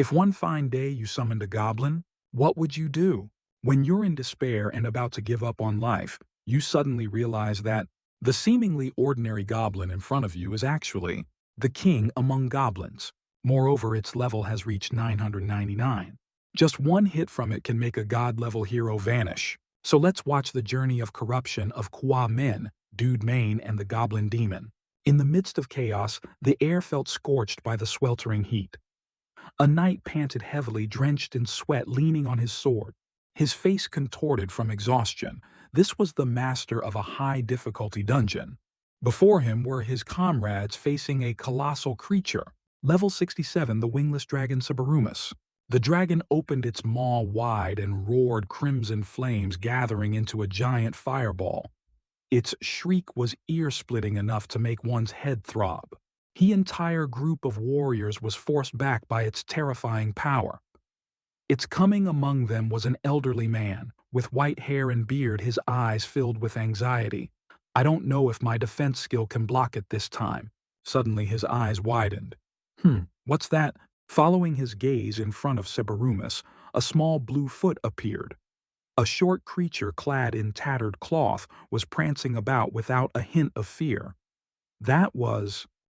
If one fine day you summoned a goblin, what would you do? When you're in despair and about to give up on life, you suddenly realize that the seemingly ordinary goblin in front of you is actually the king among goblins. Moreover, its level has reached 999. Just one hit from it can make a god-level hero vanish. So let's watch the journey of corruption of Kwa Min, Dude Mane, and the Goblin Demon. In the midst of chaos, the air felt scorched by the sweltering heat. A knight panted heavily, drenched in sweat, leaning on his sword. His face contorted from exhaustion. This was the master of a high-difficulty dungeon. Before him were his comrades facing a colossal creature. Level 67, the wingless dragon Sabarumus. The dragon opened its maw wide and roared crimson flames gathering into a giant fireball. Its shriek was ear-splitting enough to make one's head throb. The entire group of warriors was forced back by its terrifying power. Its coming among them was an elderly man, with white hair and beard, his eyes filled with anxiety. I don't know if my defense skill can block it this time. Suddenly his eyes widened. What's that? Following his gaze in front of Sebarumus, a small blue foot appeared. A short creature clad in tattered cloth was prancing about without a hint of fear.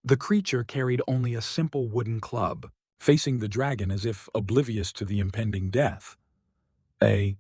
The creature carried only a simple wooden club, facing the dragon as if oblivious to the impending death. A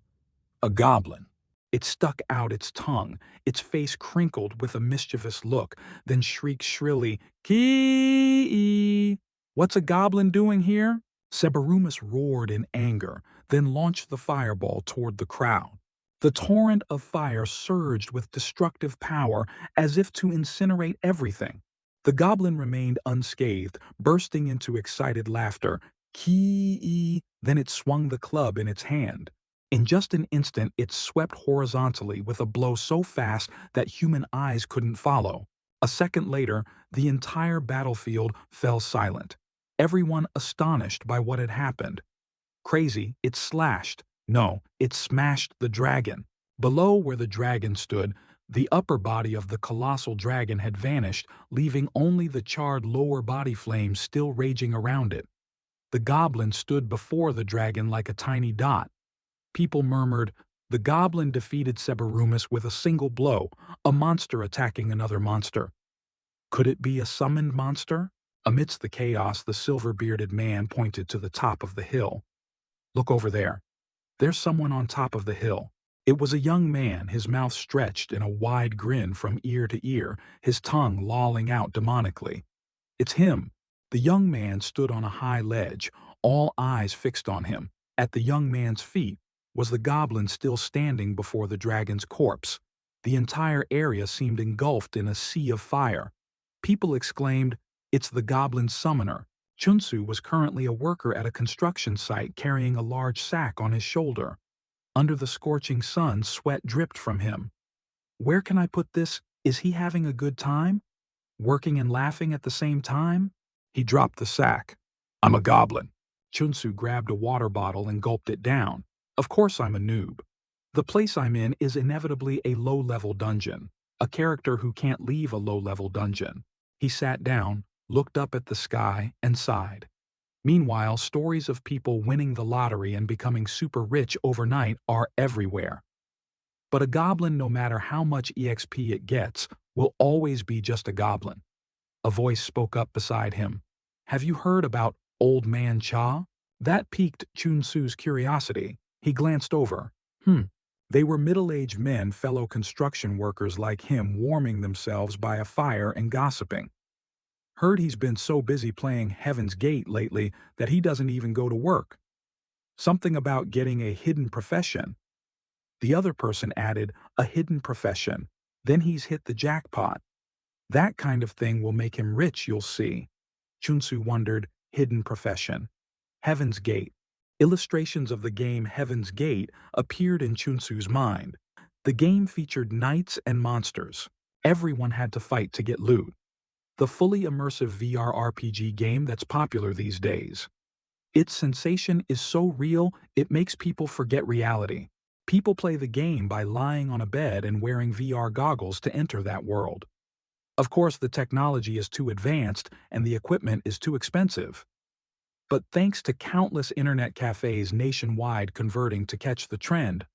goblin. It stuck out its tongue, its face crinkled with a mischievous look, then shrieked shrilly, "Kee! What's a goblin doing here?" Sebarumus roared in anger, then launched the fireball toward the crowd. The torrent of fire surged with destructive power as if to incinerate everything. The goblin remained unscathed, bursting into excited laughter. Kee! Then it swung the club in its hand. In just an instant, it swept horizontally with a blow so fast that human eyes couldn't follow. A second later, the entire battlefield fell silent, everyone astonished by what had happened. Crazy, it smashed the dragon. Below where the dragon stood, the upper body of the colossal dragon had vanished, leaving only the charred lower body flames still raging around it. The goblin stood before the dragon like a tiny dot. People murmured, "The goblin defeated Sebarumus with a single blow, a monster attacking another monster." Could it be a summoned monster? Amidst the chaos, the silver-bearded man pointed to the top of the hill. "Look over there. There's someone on top of the hill." It was a young man, his mouth stretched in a wide grin from ear to ear, his tongue lolling out demonically. "It's him." The young man stood on a high ledge, all eyes fixed on him. At the young man's feet was the goblin still standing before the dragon's corpse. The entire area seemed engulfed in a sea of fire. People exclaimed, "It's the goblin summoner." Chunsu was currently a worker at a construction site carrying a large sack on his shoulder. Under the scorching sun, sweat dripped from him. Where can I put this? Is he having a good time? Working and laughing at the same time? He dropped the sack. "I'm a goblin." Chunsu grabbed a water bottle and gulped it down. "Of course I'm a noob. The place I'm in is inevitably a low-level dungeon, a character who can't leave a low-level dungeon." He sat down, looked up at the sky, and sighed. Meanwhile, stories of people winning the lottery and becoming super rich overnight are everywhere. But a goblin, no matter how much EXP it gets, will always be just a goblin. A voice spoke up beside him. "Have you heard about Old Man Cha?" That piqued Chunsu's curiosity. He glanced over. They were middle-aged men, fellow construction workers like him, warming themselves by a fire and gossiping. "Heard he's been so busy playing Heaven's Gate lately that he doesn't even go to work. Something about getting a hidden profession." The other person added, "A hidden profession. Then he's hit the jackpot. That kind of thing will make him rich, you'll see." Chunsu wondered, hidden profession. Heaven's Gate. Illustrations of the game Heaven's Gate appeared in Chunsu's mind. The game featured knights and monsters. Everyone had to fight to get loot. The fully immersive VR RPG game that's popular these days. Its sensation is so real, it makes people forget reality. People play the game by lying on a bed and wearing VR goggles to enter that world. Of course, the technology is too advanced and the equipment is too expensive. But thanks to countless internet cafes nationwide converting to catch the trend,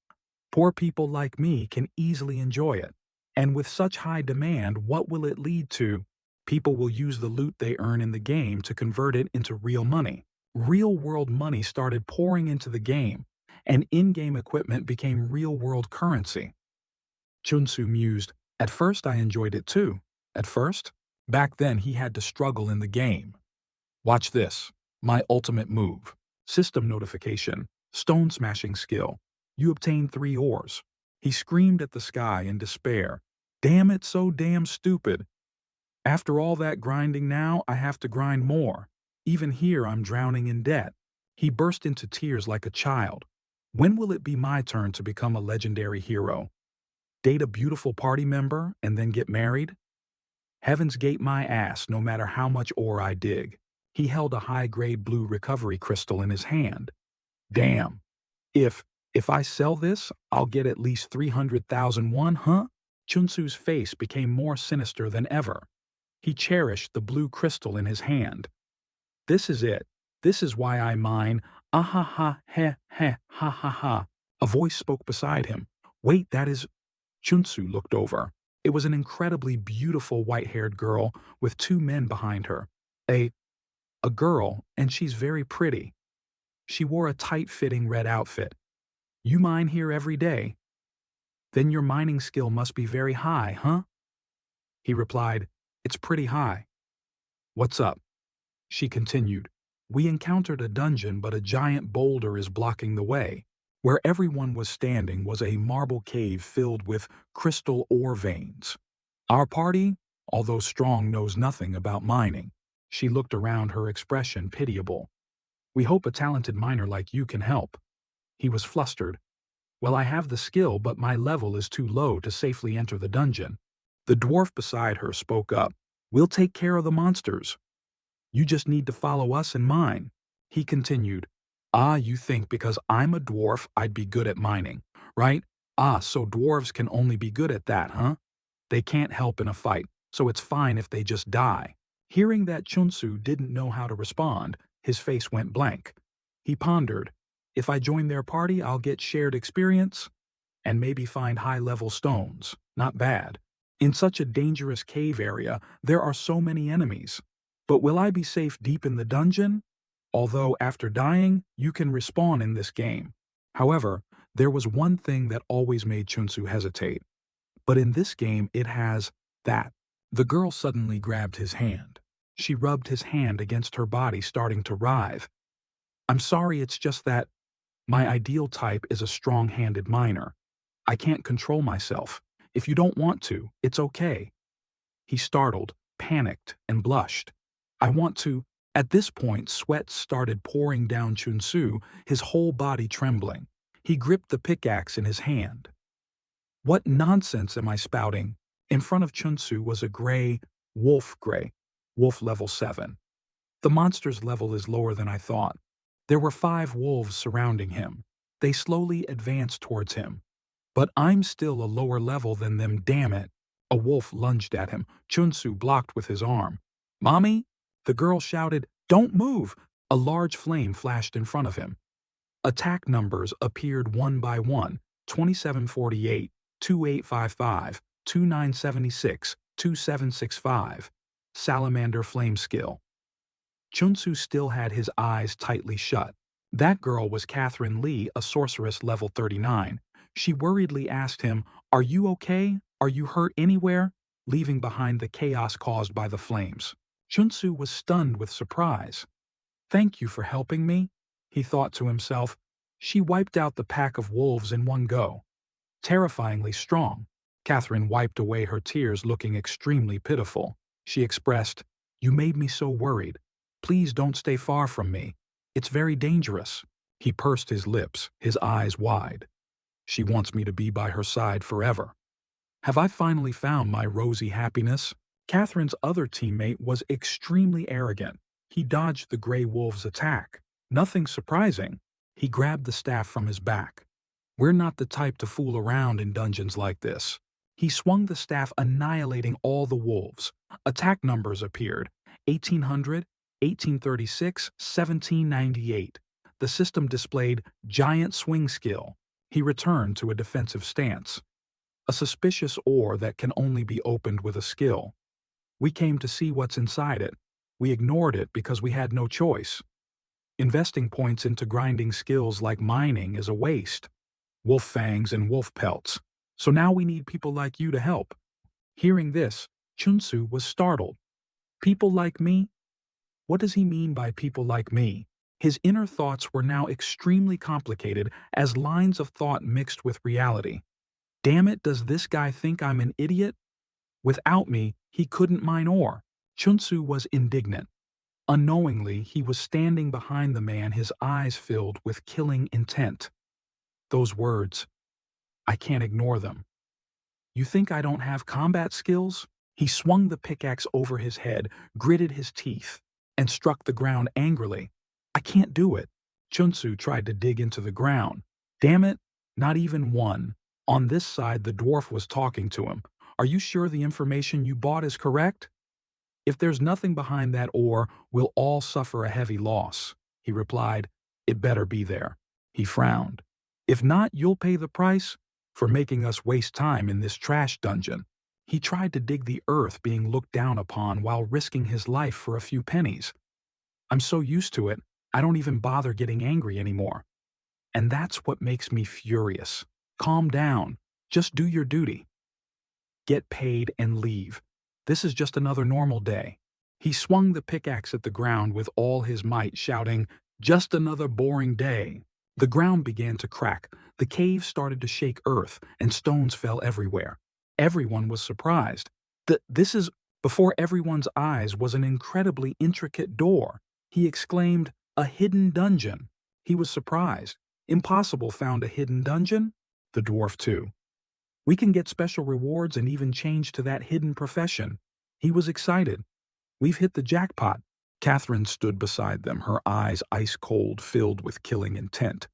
poor people like me can easily enjoy it. And with such high demand, what will it lead to? People will use the loot they earn in the game to convert it into real money. Real-world money started pouring into the game, and in-game equipment became real-world currency. Chunsu mused, "At first I enjoyed it too. At first? Back then he had to struggle in the game. Watch this. My ultimate move. System notification. Stone smashing skill. You obtain 3 ores." He screamed at the sky in despair. "Damn it, so damn stupid. After all that grinding now, I have to grind more. Even here I'm drowning in debt." He burst into tears like a child. When will it be my turn to become a legendary hero? Date a beautiful party member and then get married? Heaven's gate my ass no matter how much ore I dig. He held a high-grade blue recovery crystal in his hand. Damn. If I sell this, I'll get at least 300,001, huh? Chunsu's face became more sinister than ever. He cherished the blue crystal in his hand. This is it. This is why I mine. Ah ha ha heh heh ha ha ha. A voice spoke beside him. Wait, that is... Chunsu looked over. It was an incredibly beautiful white-haired girl with 2 men behind her. A girl, and she's very pretty. She wore a tight-fitting red outfit. You mine here every day? Then your mining skill must be very high, huh? He replied, It's pretty high. What's up? She continued, We encountered a dungeon, but a giant boulder is blocking the way. Where everyone was standing was a marble cave filled with crystal ore veins. Our party, although strong, knows nothing about mining. She looked around, her expression pitiable. We hope a talented miner like you can help. He was flustered. Well, I have the skill, but my level is too low to safely enter the dungeon. The dwarf beside her spoke up. We'll take care of the monsters. You just need to follow us and mine. He continued. Ah, you think because I'm a dwarf I'd be good at mining, right? Ah, so dwarves can only be good at that, huh? They can't help in a fight, so it's fine if they just die. Hearing that Chunsu didn't know how to respond, his face went blank. He pondered. If I join their party, I'll get shared experience and maybe find high-level stones. Not bad. In such a dangerous cave area, there are so many enemies. But will I be safe deep in the dungeon? Although after dying, you can respawn in this game. However, there was one thing that always made Chunsu hesitate. But in this game, it has that. The girl suddenly grabbed his hand. She rubbed his hand against her body, starting to writhe. I'm sorry, it's just that my ideal type is a strong-handed miner. I can't control myself. If you don't want to, it's okay. He startled, panicked, and blushed. I want to... At this point, sweat started pouring down Chunsu, his whole body trembling. He gripped the pickaxe in his hand. What nonsense am I spouting? In front of Chunsu was a gray, wolf level 7. The monster's level is lower than I thought. There were 5 wolves surrounding him. They slowly advanced towards him. But I'm still a lower level than them, damn it. A wolf lunged at him. Chunsu blocked with his arm. Mommy? The girl shouted, Don't move! A large flame flashed in front of him. Attack numbers appeared one by one, 2748, 2855, 2976, 2765. Salamander flame skill. Chunsu still had his eyes tightly shut. That girl was Catherine Lee, a sorceress level 39. She worriedly asked him, Are you okay? Are you hurt anywhere? Leaving behind the chaos caused by the flames. Chunsu was stunned with surprise. Thank you for helping me, he thought to himself. She wiped out the pack of wolves in one go. Terrifyingly strong. Catherine wiped away her tears, looking extremely pitiful. She expressed, You made me so worried. Please don't stay far from me. It's very dangerous. He pursed his lips, his eyes wide. She wants me to be by her side forever. Have I finally found my rosy happiness? Catherine's other teammate was extremely arrogant. He dodged the gray wolf's attack. Nothing surprising. He grabbed the staff from his back. We're not the type to fool around in dungeons like this. He swung the staff, annihilating all the wolves. Attack numbers appeared, 1800, 1836, 1798. The system displayed giant swing skill. He returned to a defensive stance. A suspicious ore that can only be opened with a skill. We came to see what's inside it. We ignored it because we had no choice. Investing points into grinding skills like mining is a waste. Wolf fangs and wolf pelts. So now we need people like you to help. Hearing this, Chunsu was startled. People like me? What does he mean by people like me? His inner thoughts were now extremely complicated as lines of thought mixed with reality. Damn it, does this guy think I'm an idiot? Without me, he couldn't mine ore. Chunsu was indignant. Unknowingly, he was standing behind the man, his eyes filled with killing intent. Those words, I can't ignore them. You think I don't have combat skills? He swung the pickaxe over his head, gritted his teeth, and struck the ground angrily. I can't do it. Chunsu tried to dig into the ground. Damn it, not even one. On this side, the dwarf was talking to him. Are you sure the information you bought is correct? If there's nothing behind that ore, we'll all suffer a heavy loss. He replied, it better be there. He frowned. If not, you'll pay the price for making us waste time in this trash dungeon. He tried to dig the earth being looked down upon while risking his life for a few pennies. I'm so used to it, I don't even bother getting angry anymore. And that's what makes me furious. Calm down. Just do your duty. Get paid and leave. This is just another normal day. He swung the pickaxe at the ground with all his might, shouting, just another boring day. The ground began to crack. The cave started to shake earth, and stones fell everywhere. Everyone was surprised. Before everyone's eyes was an incredibly intricate door. He exclaimed, a hidden dungeon. He was surprised. Impossible found a hidden dungeon? The dwarf too. We can get special rewards and even change to that hidden profession. He was excited. We've hit the jackpot. Catherine stood beside them, her eyes ice-cold, filled with killing intent.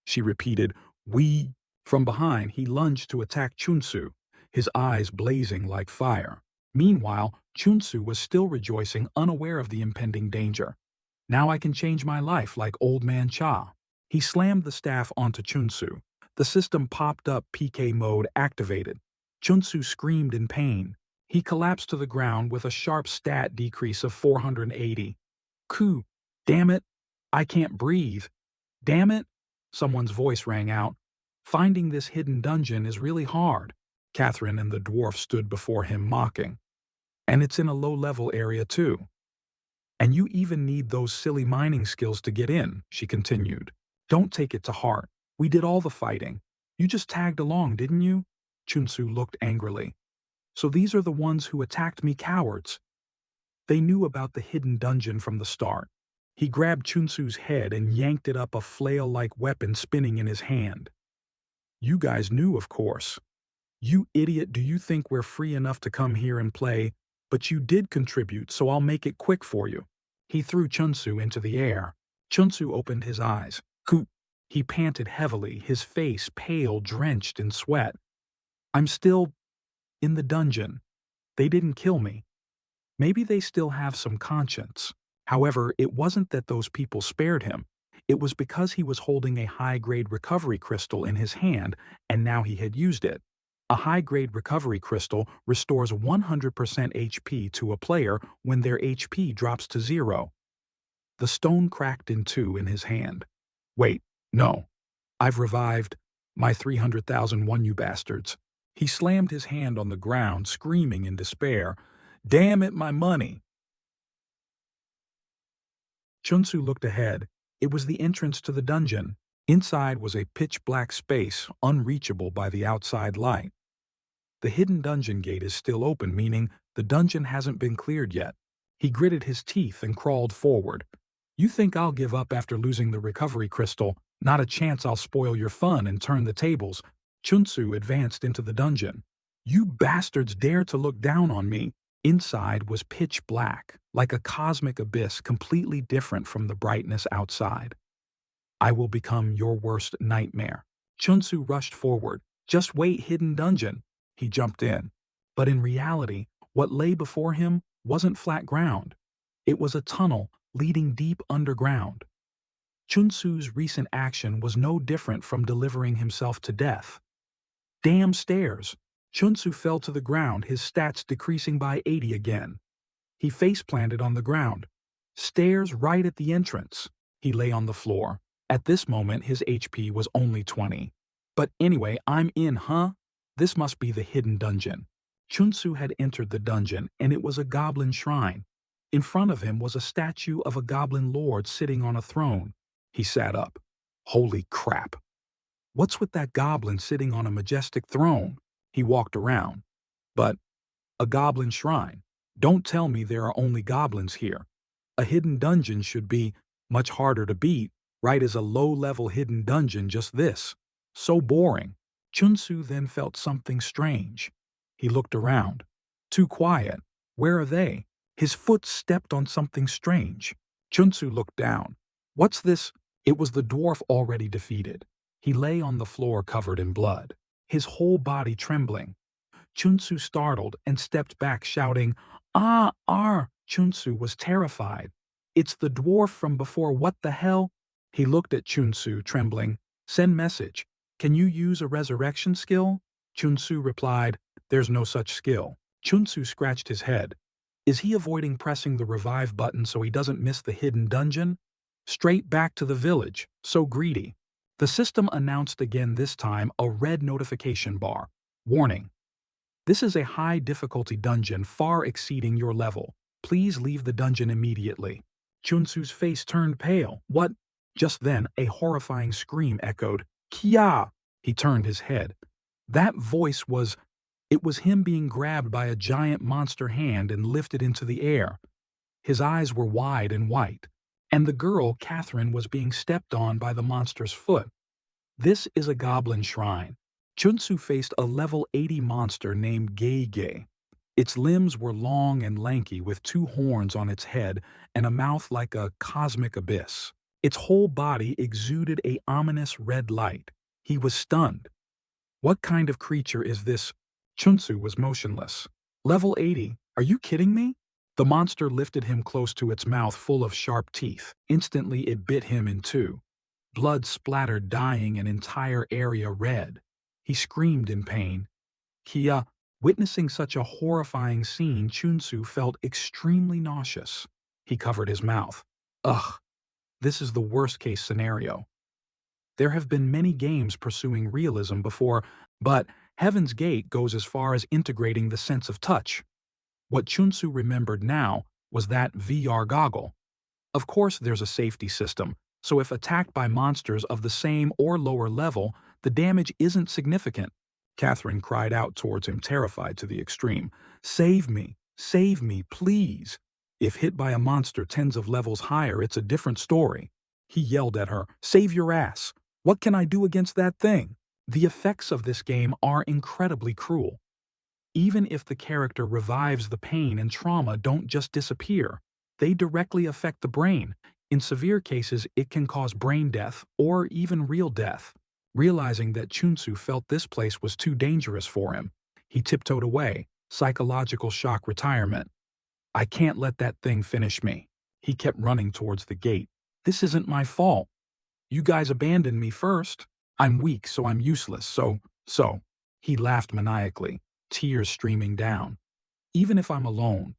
She repeated, we. From behind, he lunged to attack Chunsu, his eyes blazing like fire. Meanwhile, Chunsu was still rejoicing, unaware of the impending danger. Now I can change my life like Old Man Cha. He slammed the staff onto Chunsu. The system popped up, PK mode activated. Chunsu screamed in pain. He collapsed to the ground with a sharp stat decrease of 480. Ku, damn it, I can't breathe. Damn it, someone's voice rang out. Finding this hidden dungeon is really hard. Catherine and the dwarf stood before him mocking. And it's in a low-level area too. And you even need those silly mining skills to get in, she continued. Don't take it to heart. We did all the fighting. You just tagged along, didn't you? Chunsu looked angrily. So these are the ones who attacked me, cowards. They knew about the hidden dungeon from the start. He grabbed Chunsu's head and yanked it up, a flail-like weapon spinning in his hand. You guys knew, of course. You idiot, do you think we're free enough to come here and play? But you did contribute, so I'll make it quick for you. He threw Chunsu into the air. Chunsu opened his eyes. He panted heavily, his face pale, drenched in sweat. I'm still in the dungeon. They didn't kill me. Maybe they still have some conscience. However, it wasn't that those people spared him. It was because he was holding a high-grade recovery crystal in his hand, and now he had used it. A high-grade recovery crystal restores 100% HP to a player when their HP drops to 0. The stone cracked in two in his hand. Wait, no. I've revived my 300,001, you bastards. He slammed his hand on the ground, screaming in despair. Damn it, my money! Chunsu looked ahead. It was the entrance to the dungeon. Inside was a pitch-black space, unreachable by the outside light. The hidden dungeon gate is still open, meaning the dungeon hasn't been cleared yet. He gritted his teeth and crawled forward. You think I'll give up after losing the recovery crystal? Not a chance. I'll spoil your fun and turn the tables. Chunsu advanced into the dungeon. You bastards dare to look down on me. Inside was pitch black, like a cosmic abyss, completely different from the brightness outside. I will become your worst nightmare. Chunsu rushed forward. Just wait, hidden dungeon. He jumped in. But in reality, what lay before him wasn't flat ground. It was a tunnel, leading deep underground. Chunsu's recent action was no different from delivering himself to death. Damn stairs! Chunsu fell to the ground, his stats decreasing by 80 again. He face-planted on the ground. Stairs right at the entrance. He lay on the floor. At this moment, his HP was only 20. But anyway, I'm in, huh? This must be the hidden dungeon. Chunsu had entered the dungeon, and it was a goblin shrine. In front of him was a statue of a goblin lord sitting on a throne. He sat up. Holy crap! What's with that goblin sitting on a majestic throne? He walked around. But a goblin shrine. Don't tell me there are only goblins here. A hidden dungeon should be much harder to beat, right as a low-level hidden dungeon just this. So boring. Chunsu then felt something strange. He looked around. Too quiet. Where are they? His foot stepped on something strange. Chunsu looked down. What's this? It was the dwarf already defeated. He lay on the floor covered in blood, his whole body trembling. Chunsu startled and stepped back shouting, "Ah, ah!" Chunsu was terrified. It's the dwarf from before, what the hell? He looked at Chunsu, trembling. Send message. Can you use a resurrection skill? Chunsu replied, there's no such skill. Chunsu scratched his head. Is he avoiding pressing the revive button so he doesn't miss the hidden dungeon? Straight back to the village, so greedy. The system announced again, this time a red notification bar. Warning. This is a high difficulty dungeon far exceeding your level. Please leave the dungeon immediately. Chunsu's face turned pale. What? Just then, a horrifying scream echoed. Kia! He turned his head. That voice was... It was him being grabbed by a giant monster hand and lifted into the air. His eyes were wide and white, and the girl, Catherine, was being stepped on by the monster's foot. This is a goblin shrine. Chunsu faced a level 80 monster named Gege. Its limbs were long and lanky with 2 horns on its head and a mouth like a cosmic abyss. Its whole body exuded a ominous red light. He was stunned. What kind of creature is this? Chunsu was motionless. Level 80? Are you kidding me? The monster lifted him close to its mouth full of sharp teeth. Instantly it bit him in 2. Blood splattered, dyeing an entire area red. He screamed in pain. Kia, witnessing such a horrifying scene, Chunsu felt extremely nauseous. He covered his mouth. Ugh, this is the worst-case scenario. There have been many games pursuing realism before, but Heaven's Gate goes as far as integrating the sense of touch. What Chunsu remembered now was that VR goggle. Of course there's a safety system, so if attacked by monsters of the same or lower level, the damage isn't significant. Catherine cried out towards him, terrified to the extreme. Save me, please. If hit by a monster tens of levels higher, it's a different story. He yelled at her, save your ass. What can I do against that thing? The effects of this game are incredibly cruel. Even if the character revives, the pain and trauma don't just disappear. They directly affect the brain. In severe cases, it can cause brain death or even real death. Realizing that Chunsu felt this place was too dangerous for him, he tiptoed away, psychological shock retirement. I can't let that thing finish me. He kept running towards the gate. This isn't my fault. You guys abandoned me first. I'm weak, so I'm useless, so. He laughed maniacally, tears streaming down. Even if I'm alone,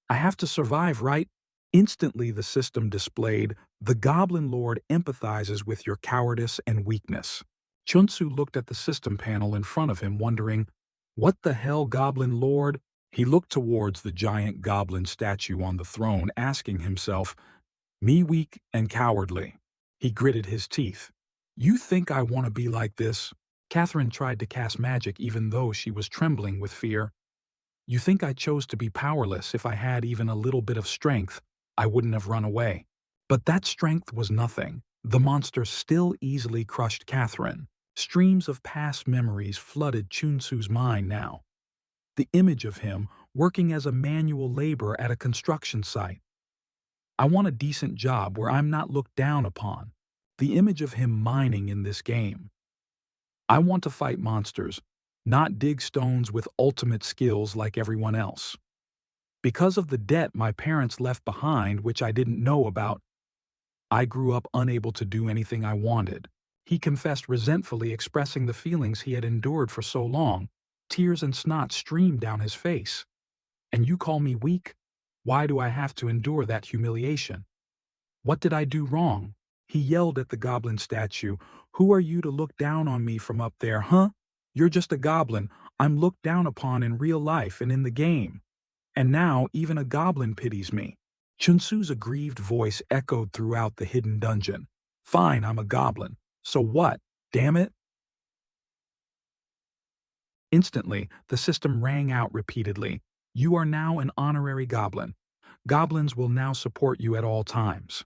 I have to survive, right? Instantly the system displayed, the Goblin Lord empathizes with your cowardice and weakness. Chunsu looked at the system panel in front of him, wondering, what the hell, Goblin Lord? He looked towards the giant goblin statue on the throne, asking himself, me weak and cowardly. He gritted his teeth. You think I want to be like this? Catherine tried to cast magic even though she was trembling with fear. You think I chose to be powerless? If I had even a little bit of strength, I wouldn't have run away. But that strength was nothing. The monster still easily crushed Catherine. Streams of past memories flooded Chunsu's mind now. The image of him working as a manual laborer at a construction site. I want a decent job where I'm not looked down upon. The image of him mining in this game. I want to fight monsters, not dig stones with ultimate skills like everyone else. Because of the debt my parents left behind, which I didn't know about, I grew up unable to do anything I wanted. He confessed resentfully, expressing the feelings he had endured for so long. Tears and snot streamed down his face. And you call me weak? Why do I have to endure that humiliation? What did I do wrong? He yelled at the goblin statue. Who are you to look down on me from up there, huh? You're just a goblin. I'm looked down upon in real life and in the game. And now even a goblin pities me. Chunsu's aggrieved voice echoed throughout the hidden dungeon. Fine, I'm a goblin. So what? Damn it. Instantly, the system rang out repeatedly. You are now an honorary goblin. Goblins will now support you at all times.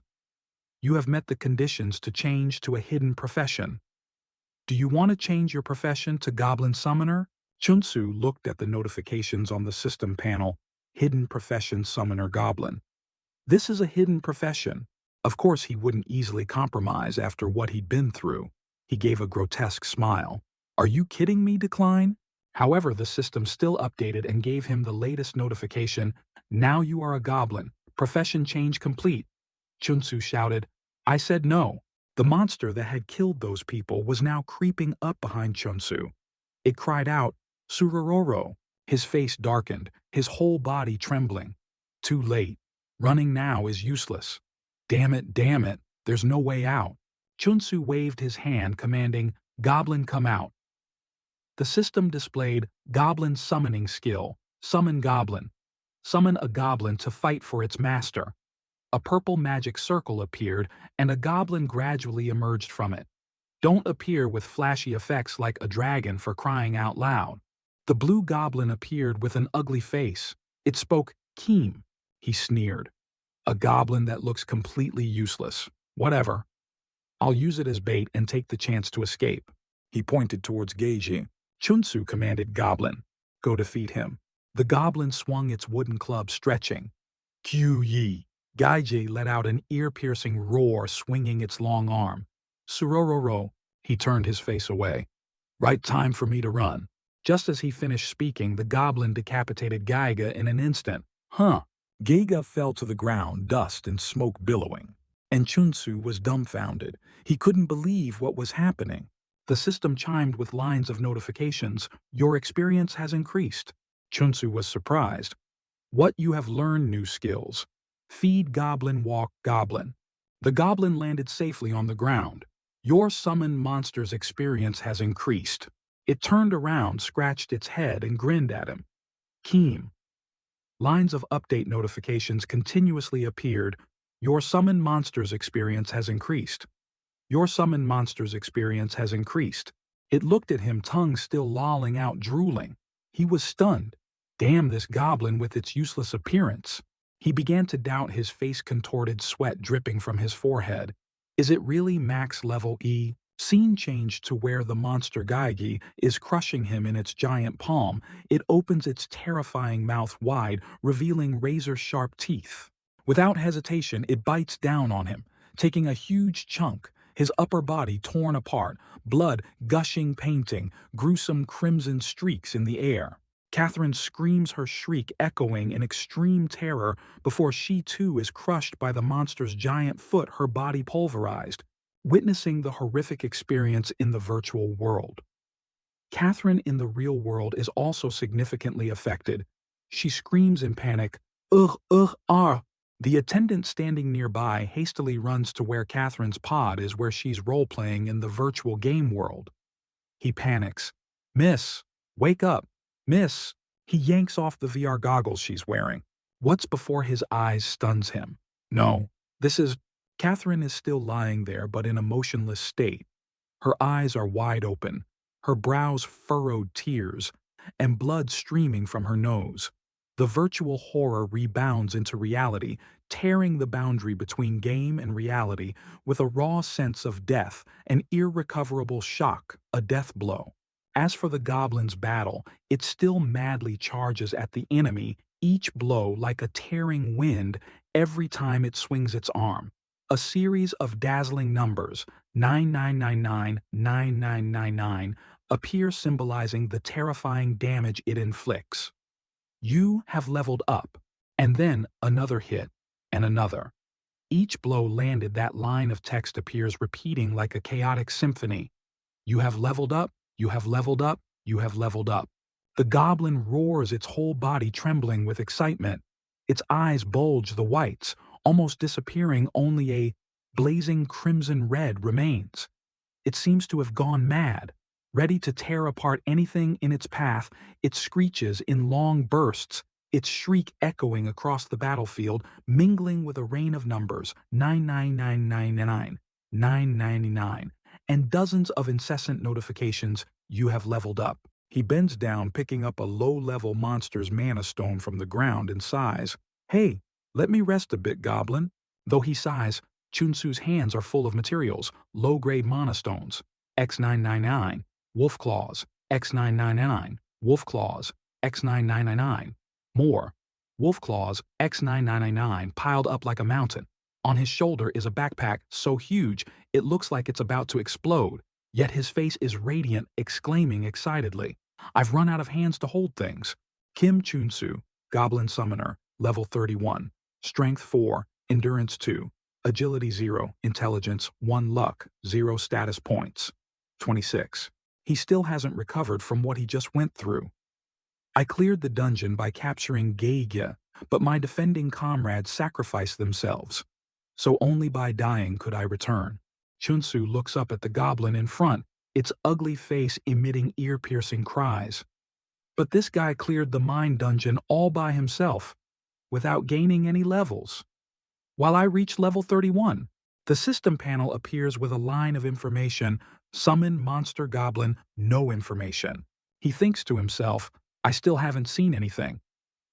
You have met the conditions to change to a hidden profession. Do you want to change your profession to Goblin Summoner? Chunsu looked at the notifications on the system panel. Hidden Profession Summoner Goblin. This is a hidden profession. Of course he wouldn't easily compromise after what he'd been through. He gave a grotesque smile. Are you kidding me, Decline? However, the system still updated and gave him the latest notification. Now you are a goblin. Profession change complete. Chunsu shouted. I said no. The monster that had killed those people was now creeping up behind Chunsu. It cried out, Surororo. His face darkened, his whole body trembling. Too late. Running now is useless. Damn it, there's no way out. Chunsu waved his hand, commanding, Goblin, come out. The system displayed Goblin Summoning Skill. Summon Goblin. Summon a goblin to fight for its master. A purple magic circle appeared, and a goblin gradually emerged from it. Don't appear with flashy effects like a dragon, for crying out loud. The blue goblin appeared with an ugly face. It spoke, Keem. He sneered. A goblin that looks completely useless. Whatever. I'll use it as bait and take the chance to escape. He pointed towards Geiji. Chunsu commanded Goblin. Go defeat him. The goblin swung its wooden club, stretching. Q-yi. Geiji let out an ear-piercing roar, swinging its long arm. Surororo. He turned his face away. Right time for me to run. Just as he finished speaking, the goblin decapitated Gaiga in an instant. Huh. Gaiga fell to the ground, dust and smoke billowing. And Chunsu was dumbfounded. He couldn't believe what was happening. The system chimed with lines of notifications. Your experience has increased. Chunsu was surprised. What you have learned new skills. Feed goblin, walk goblin. The goblin landed safely on the ground. Your summoned monster's experience has increased. It turned around, scratched its head, and grinned at him. Keem. Lines of update notifications continuously appeared. Your summoned monster's experience has increased. Your summoned monster's experience has increased. It looked at him, tongue still lolling out, drooling. He was stunned. Damn this goblin with its useless appearance. He began to doubt, his face contorted, sweat dripping from his forehead. Is it really max level E? Scene changed to where the monster Gaigi is crushing him in its giant palm. It opens its terrifying mouth wide, revealing razor-sharp teeth. Without hesitation, it bites down on him, taking a huge chunk, his upper body torn apart, blood gushing, painting, gruesome crimson streaks in the air. Catherine screams, her shriek echoing in extreme terror before she too is crushed by the monster's giant foot, her body pulverized, witnessing the horrific experience in the virtual world. Catherine in the real world is also significantly affected. She screams in panic, ugh, ah. The attendant standing nearby hastily runs to where Catherine's pod is, where she's role-playing in the virtual game world. He panics. Miss, wake up. Miss. He yanks off the VR goggles she's wearing. What's before his eyes stuns him. No, this is... Catherine is still lying there, but in a motionless state. Her eyes are wide open, her brows furrowed tears, and blood streaming from her nose. The virtual horror rebounds into reality, tearing the boundary between game and reality with a raw sense of death, an irrecoverable shock, a death blow. As for the goblin's battle, it still madly charges at the enemy, each blow like a tearing wind every time it swings its arm. A series of dazzling numbers, 9999, 9999, appear, symbolizing the terrifying damage it inflicts. You have leveled up. And then another hit, and another. Each blow landed, that line of text appears repeating like a chaotic symphony. You have leveled up, you have leveled up, you have leveled up. The goblin roars, its whole body trembling with excitement. Its eyes bulge the whites, almost disappearing, only a blazing crimson red remains. It seems to have gone mad. Ready to tear apart anything in its path, it screeches in long bursts, its shriek echoing across the battlefield, mingling with a rain of numbers, 99999, 999, and dozens of incessant notifications, you have leveled up. He bends down, picking up a low-level monster's mana stone from the ground and sighs. Hey, let me rest a bit, Goblin. Though he sighs, Chunsu's hands are full of materials, low-grade mana stones, X999, wolf claws, X999, wolf claws, X9999, more, wolf claws, X9999 piled up like a mountain. On his shoulder is a backpack so huge it looks like it's about to explode, yet his face is radiant, exclaiming excitedly, I've run out of hands to hold things. Kim Chunsu, Goblin Summoner, level 31, Strength 4, Endurance 2, Agility 0, Intelligence 1, Luck 0, Status Points 26. He still hasn't recovered from what he just went through. I cleared the dungeon by capturing Geiga, but my defending comrades sacrificed themselves. So only by dying could I return. Chunsu looks up at the goblin in front, its ugly face emitting ear-piercing cries. But this guy cleared the mine dungeon all by himself, without gaining any levels. While I reach level 31, the system panel appears with a line of information, summon monster goblin, no information. He thinks to himself, I still haven't seen anything.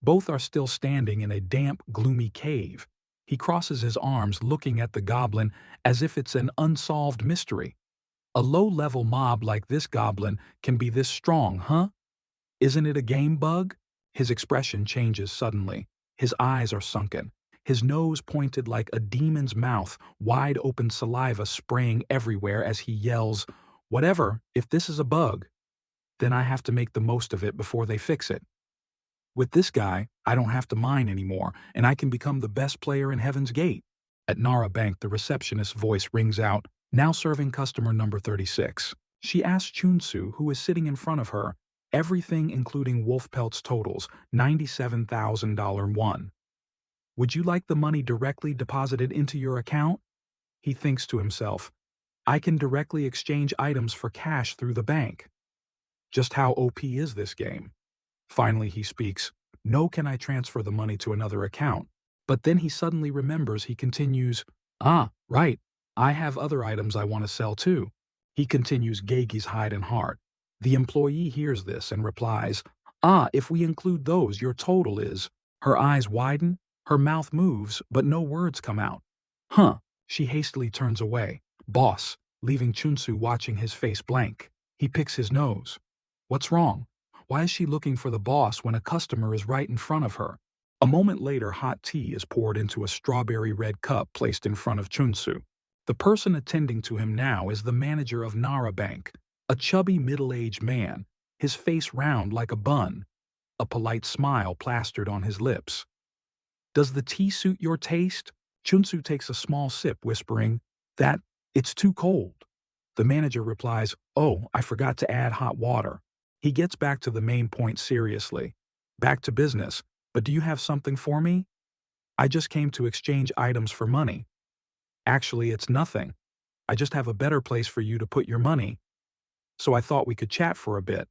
Both are still standing in a damp, gloomy cave. He crosses his arms, looking at the goblin as if it's an unsolved mystery. A low-level mob like this goblin can be this strong, huh? Isn't it a game bug? His expression changes suddenly. His eyes are sunken. His nose pointed like a demon's mouth, wide-open saliva spraying everywhere as he yells, whatever, if this is a bug, then I have to make the most of it before they fix it. With this guy, I don't have to mine anymore, and I can become the best player in Heaven's Gate. At Nara Bank, the receptionist's voice rings out, now serving customer number 36. She asks Chunsu, who is sitting in front of her, everything including wolf pelts totals, $97,000 won. Would you like the money directly deposited into your account? He thinks to himself, I can directly exchange items for cash through the bank. Just how OP is this game? Finally he speaks, no, can I transfer the money to another account? But then he suddenly remembers. He continues, right, I have other items I want to sell too. He continues, Geigi's hide and heart. The employee hears this and replies, if we include those, your total is. Her eyes widen, her mouth moves, but no words come out. She hastily turns away. Boss, leaving Chunsu watching his face blank. He picks his nose. What's wrong? Why is she looking for the boss when a customer is right in front of her? A moment later, hot tea is poured into a strawberry red cup placed in front of Chunsu. The person attending to him now is the manager of Nara Bank, a chubby middle-aged man, his face round like a bun, a polite smile plastered on his lips. Does the tea suit your taste? Chunsu takes a small sip, whispering, that, it's too cold. The manager replies, oh, I forgot to add hot water. He gets back to the main point seriously. Back to business, but do you have something for me? I just came to exchange items for money. Actually, it's nothing. I just have a better place for you to put your money. So I thought we could chat for a bit.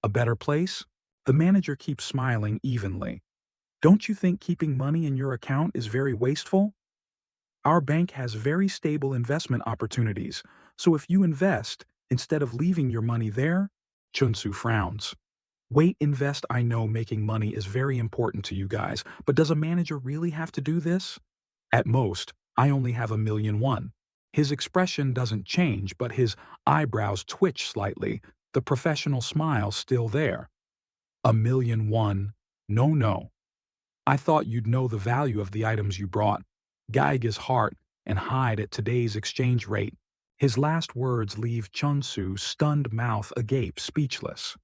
A better place? The manager keeps smiling evenly. Don't you think keeping money in your account is very wasteful? Our bank has very stable investment opportunities, so if you invest, instead of leaving your money there, Chunsu frowns. Wait, invest. I know making money is very important to you guys, but does a manager really have to do this? At most, I only have $1,000,001. His expression doesn't change, but his eyebrows twitch slightly, the professional smile still there. $1,000,001? No. I thought you'd know the value of the items you brought. Geiga's heart and hide at today's exchange rate. His last words leave Chunsu's stunned mouth agape, speechless.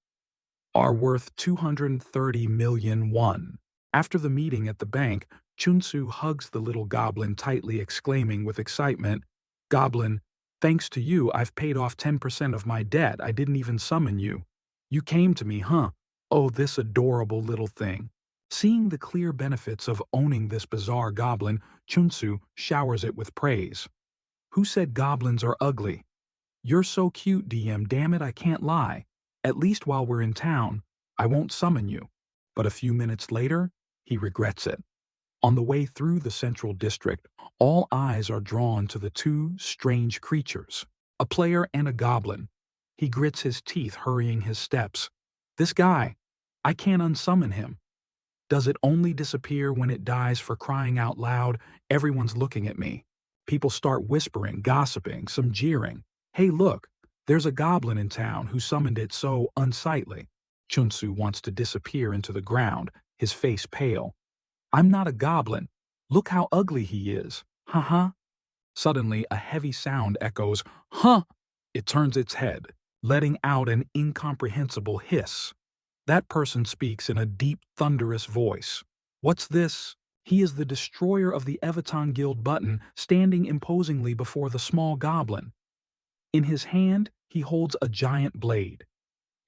Are worth 230 million won. After the meeting at the bank, Chunsu hugs the little goblin tightly, exclaiming with excitement, "Goblin, thanks to you, I've paid off 10% of my debt. I didn't even summon you. You came to me, huh? Oh, this adorable little thing." Seeing the clear benefits of owning this bizarre goblin, Chunsu showers it with praise. "Who said goblins are ugly? You're so cute, DM, damn it, I can't lie. At least while we're in town, I won't summon you." But a few minutes later, he regrets it. On the way through the central district, all eyes are drawn to the two strange creatures, a player and a goblin. He grits his teeth, hurrying his steps. "This guy, I can't unsummon him. Does it only disappear when it dies? For crying out loud, everyone's looking at me. People start whispering, gossiping, some jeering. Hey look, there's a goblin in town who summoned it so unsightly." Chunsu wants to disappear into the ground, his face pale. "I'm not a goblin. Look how ugly he is. Ha." Suddenly, a heavy sound echoes, "Huh!" It turns its head, letting out an incomprehensible hiss. That person speaks in a deep, thunderous voice. "What's this?" He is the destroyer of the Evaton Guild button, standing imposingly before the small goblin. In his hand, he holds a giant blade.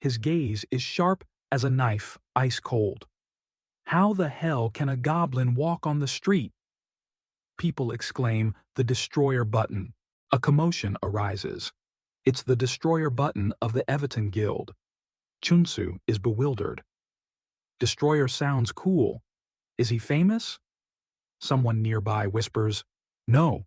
His gaze is sharp as a knife, ice cold. How the hell can a goblin walk on the street? People exclaim, "The destroyer button." A commotion arises. It's the destroyer button of the Evaton Guild. Chunsu is bewildered. Destroyer sounds cool. Is he famous? Someone nearby whispers, "No,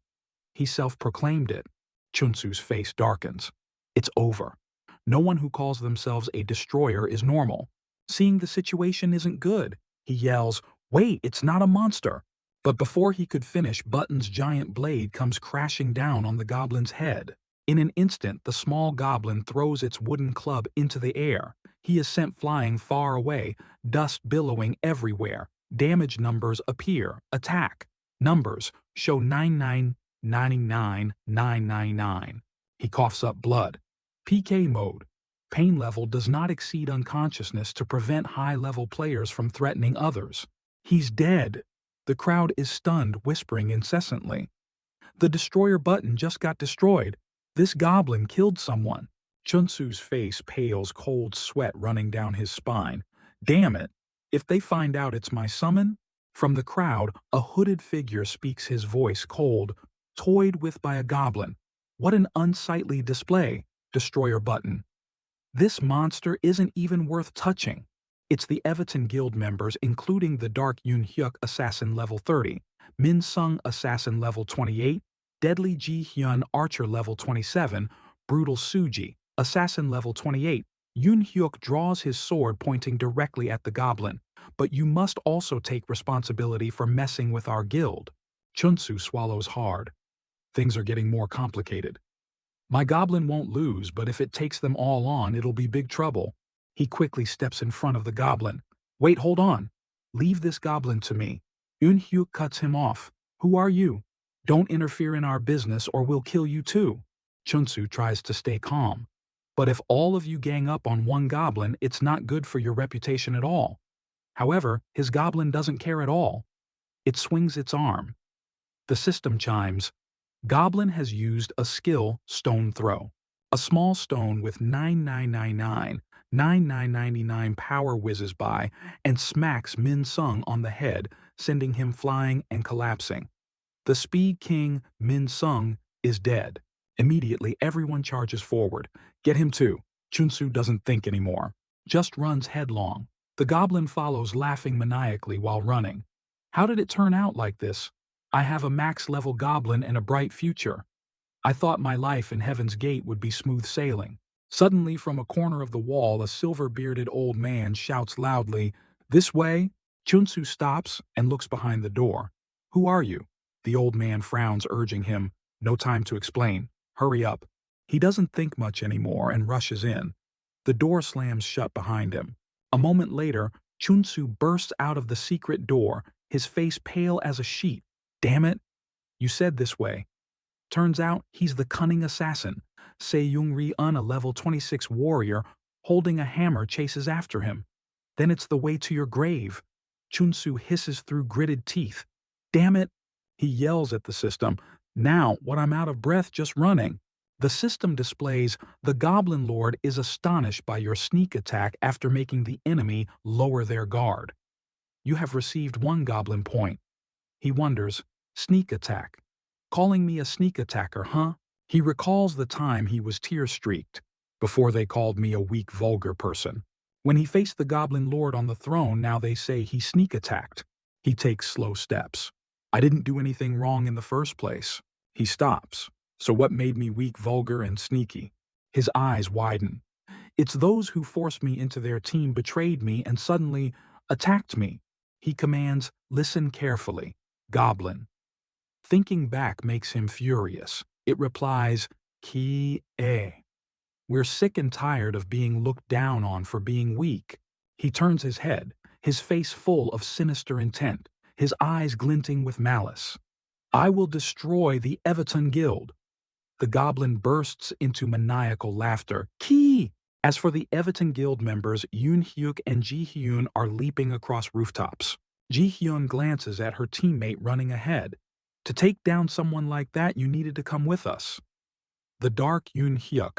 he self-proclaimed it." Chunsu's face darkens. It's over. No one who calls themselves a destroyer is normal. Seeing the situation isn't good, he yells, "Wait, it's not a monster." But before he could finish, Button's giant blade comes crashing down on the goblin's head. In an instant, the small goblin throws its wooden club into the air. He is sent flying far away, dust billowing everywhere. Damage numbers appear. Attack. Numbers show 9999999. He coughs up blood. PK mode. Pain level does not exceed unconsciousness to prevent high-level players from threatening others. He's dead. The crowd is stunned, whispering incessantly. The destroyer button just got destroyed. This goblin killed someone. Chunsu's face pales, cold sweat running down his spine. Damn it! If they find out it's my summon? From the crowd, a hooded figure speaks, his voice cold, toyed with by a goblin. What an unsightly display, destroyer button. This monster isn't even worth touching. It's the Evaton Guild members, including the Dark Yun Hyuk Assassin level 30, Min Sung Assassin level 28, Deadly Ji Hyun Archer level 27, Brutal Suji Assassin level 28. Yun Hyuk draws his sword, pointing directly at the goblin. "But you must also take responsibility for messing with our guild." Chunsu swallows hard. Things are getting more complicated. "My goblin won't lose, but if it takes them all on, it'll be big trouble." He quickly steps in front of the goblin. "Wait, hold on. Leave this goblin to me." Yun Hyuk cuts him off. "Who are you? Don't interfere in our business or we'll kill you too." Chunsu tries to stay calm. "But if all of you gang up on one goblin, it's not good for your reputation at all." However, his goblin doesn't care at all. It swings its arm. The system chimes. Goblin has used a skill, Stone Throw. A small stone with 9999 power whizzes by and smacks Min Sung on the head, sending him flying and collapsing. The Speed King, Min Sung, is dead. Immediately, everyone charges forward. "Get him too." Chunsu doesn't think anymore, just runs headlong. The goblin follows, laughing maniacally while running. "How did it turn out like this? I have a max-level goblin and a bright future. I thought my life in Heaven's Gate would be smooth sailing." Suddenly, from a corner of the wall, a silver-bearded old man shouts loudly, "This way!" Chunsu stops and looks behind the door. "Who are you?" The old man frowns, urging him, "No time to explain. Hurry up." He doesn't think much anymore and rushes in. The door slams shut behind him. A moment later, Chunsu bursts out of the secret door, his face pale as a sheet. "Damn it! You said this way." Turns out he's the cunning assassin. Se-Young-ri-un, a level 26 warrior, holding a hammer, chases after him. "Then it's the way to your grave." Chunsu hisses through gritted teeth. Damn it! He yells at the system. Now, what I'm out of breath just running. The system displays, the Goblin Lord is astonished by your sneak attack after making the enemy lower their guard. You have received 1 Goblin point. He wonders, sneak attack. Calling me a sneak attacker, huh? He recalls the time he was tear-streaked, before they called me a weak, vulgar person. When he faced the Goblin Lord on the throne, now they say he sneak attacked. He takes slow steps. I didn't do anything wrong in the first place. He stops. So what made me weak, vulgar, and sneaky? His eyes widen. It's those who forced me into their team betrayed me and suddenly attacked me. He commands, listen carefully. Goblin. Thinking back makes him furious. It replies, Ki-e. We're sick and tired of being looked down on for being weak. He turns his head, his face full of sinister intent, his eyes glinting with malice. I will destroy the Everton Guild. The goblin bursts into maniacal laughter. Ki! As for the Everton Guild members, Yoon-hyuk and Ji-hyun are leaping across rooftops. Ji-hyun glances at her teammate running ahead. To take down someone like that, you needed to come with us. The dark Yoon-hyuk.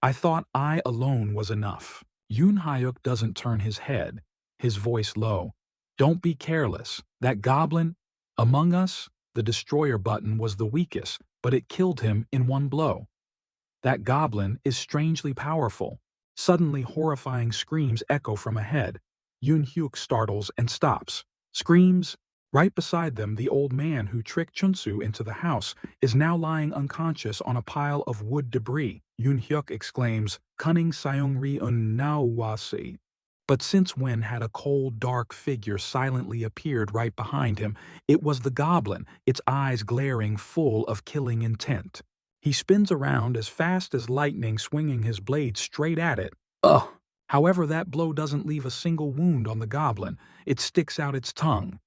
I thought I alone was enough. Yoon-hyuk doesn't turn his head, his voice low. Don't be careless. That goblin, among us, the destroyer button was the weakest, but it killed him in 1 blow. That goblin is strangely powerful. Suddenly horrifying screams echo from ahead. Yoon-hyuk startles and stops. Screams. Right beside them, the old man who tricked Chunsu into the house is now lying unconscious on a pile of wood debris. Yoon-hyuk exclaims, Cunning Seongri un Nawasi. But since when had a cold, dark figure silently appeared right behind him? It was the goblin, its eyes glaring full of killing intent. He spins around as fast as lightning, swinging his blade straight at it. Ugh! However, that blow doesn't leave a single wound on the goblin. It sticks out its tongue.